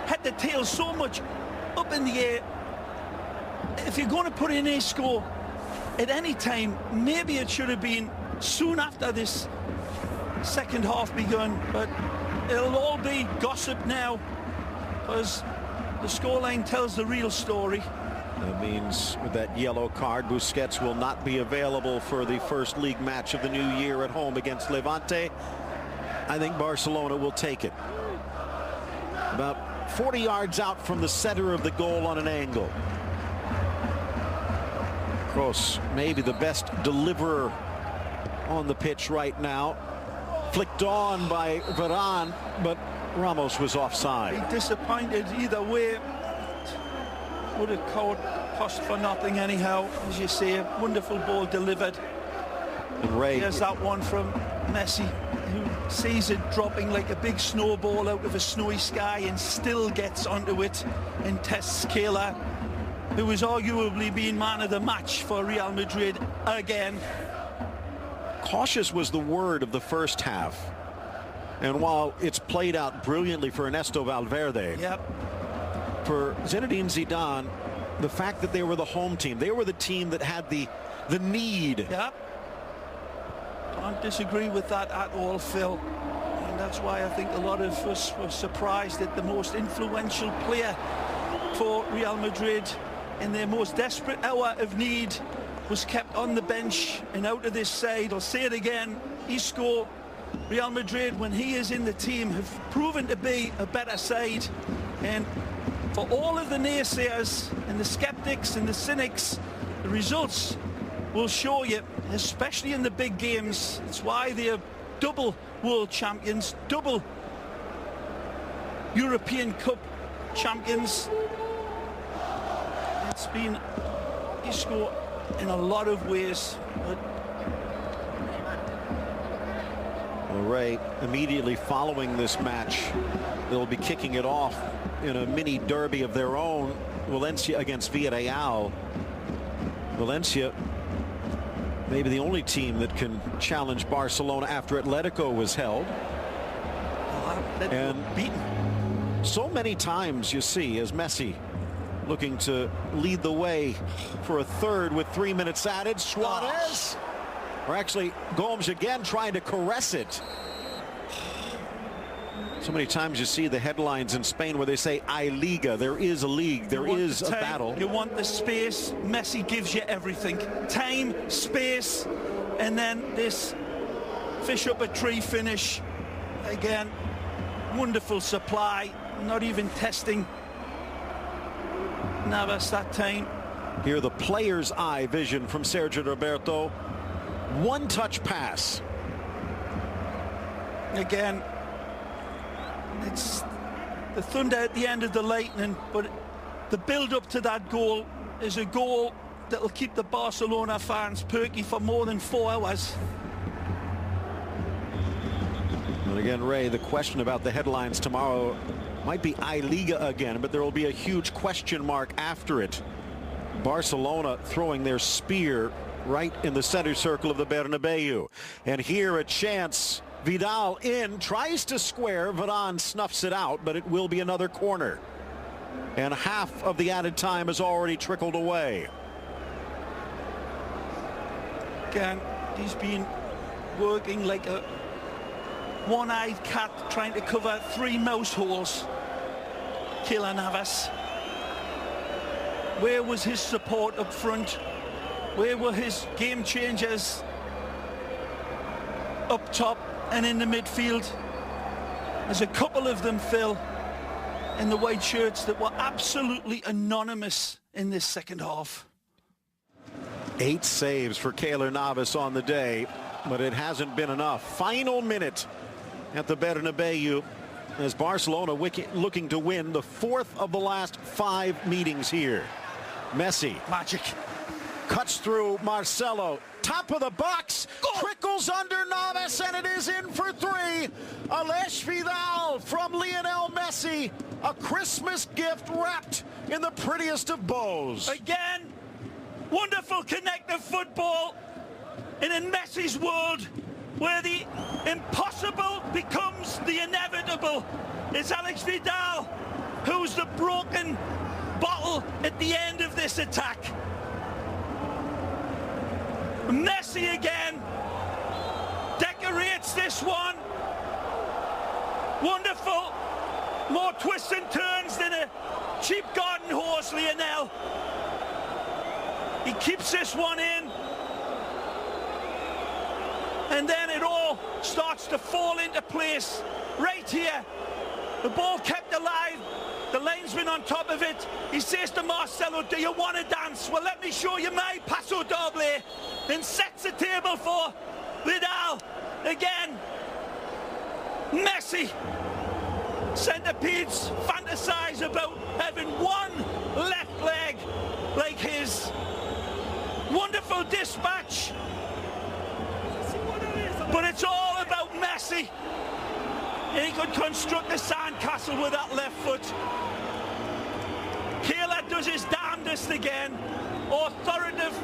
had the tail so much up in the air, if you're going to put in a score at any time, maybe it should have been soon after this second half begun. But it'll all be gossip now, because the scoreline tells the real story. That means with that yellow card, Busquets will not be available for the first league match of the new year at home against Levante. I think Barcelona will take it. About 40 yards out from the center of the goal on an angle. Kroos, maybe the best deliverer on the pitch right now. Flicked on by Varane, but Ramos was offside. Be disappointed either way. Would have cost for nothing anyhow. As you say, a wonderful ball delivered. And Ray, there's that one from Messi, who sees it dropping like a big snowball out of a snowy sky and still gets onto it and tests Keylor, who was arguably being man of the match for Real Madrid again. Cautious was the word of the first half. And while it's played out brilliantly for Ernesto Valverde, for Zinedine Zidane, the fact that they were the home team, they were the team that had the need. Can't disagree with that at all, Phil. And that's why I think a lot of us were surprised that the most influential player for Real Madrid in their most desperate hour of need was kept on the bench and out of this side. I'll say it again, Isco, Real Madrid, when he is in the team, have proven to be a better side. And for all of the naysayers and the skeptics and the cynics, the results will show you, especially in the big games. It's why they are double world champions, double European Cup champions. It's been Isco in a lot of ways. But Ray, immediately following this match, they'll be kicking it off in a mini derby of their own, Valencia against Villarreal. Valencia, maybe the only team that can challenge Barcelona after Atletico was held. And beaten. So many times you see as Messi looking to lead the way for a third with 3 minutes added. Suarez, or actually Gomes again trying to caress it. So many times you see the headlines in Spain where they say I Liga. There is a league, there is a battle. You want the space. Messi gives you everything. Time, space, and then this fish up a tree finish. Again, wonderful supply, not even testing Navas that time. Here the player's eye vision from Sergio Roberto. One touch pass. Again, it's the thunder at the end of the lightning, but the build up to that goal is a goal that will keep the Barcelona fans perky for more than 4 hours. And again, Ray, the question about the headlines tomorrow might be I Liga again, but there will be a huge question mark after it. Barcelona throwing their spear right in the center circle of the Bernabeu. And here a chance. Vidal in, tries to square. Varane snuffs it out, but it will be another corner. And half of the added time has already trickled away. Again, he's been working like a one-eyed cat trying to cover 3 mouse holes. Keylor Navas. Where was his support up front? Where were his game changers up top and in the midfield? There's a couple of them, Phil, in the white shirts that were absolutely anonymous in this second half. 8 saves for Keylor Navas on the day, but it hasn't been enough. Final minute at the Bernabeu as Barcelona looking to win the 4th of the last 5 meetings here. Messi. Magic. Cuts through Marcelo. Top of the box. Goal. Trickles under Navas, and it is in for 3. Aleix Vidal from Lionel Messi. A Christmas gift wrapped in the prettiest of bows. Again, wonderful connected football in Messi's world, where the impossible becomes the inevitable. It's Aleix Vidal who's the broken bottle at the end of this attack. Messi again decorates this one. Wonderful. More twists and turns than a cheap garden horse, Lionel. He keeps this one in. And then it all starts to fall into place right here. The ball kept alive. The linesman on top of it. He says to Marcelo, do you want to dance? Well, let me show you my paso doble. Then sets the table for Vidal. Again, Messi. Centipedes fantasize about having one left leg like his. Wonderful dispatch. But it's all about Messi. He could construct a sandcastle with that left foot. Keylor does his damnedest again. Authoritative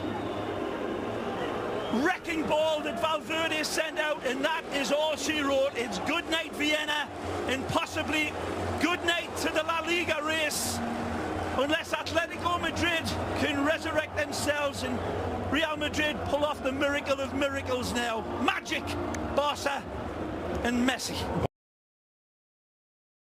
wrecking ball that Valverde sent out, and that is all she wrote. It's good night Vienna, and possibly good night to the La Liga race, unless Atletico Madrid can resurrect themselves and Real Madrid pull off the miracle of miracles now. Magic, Barca and Messi.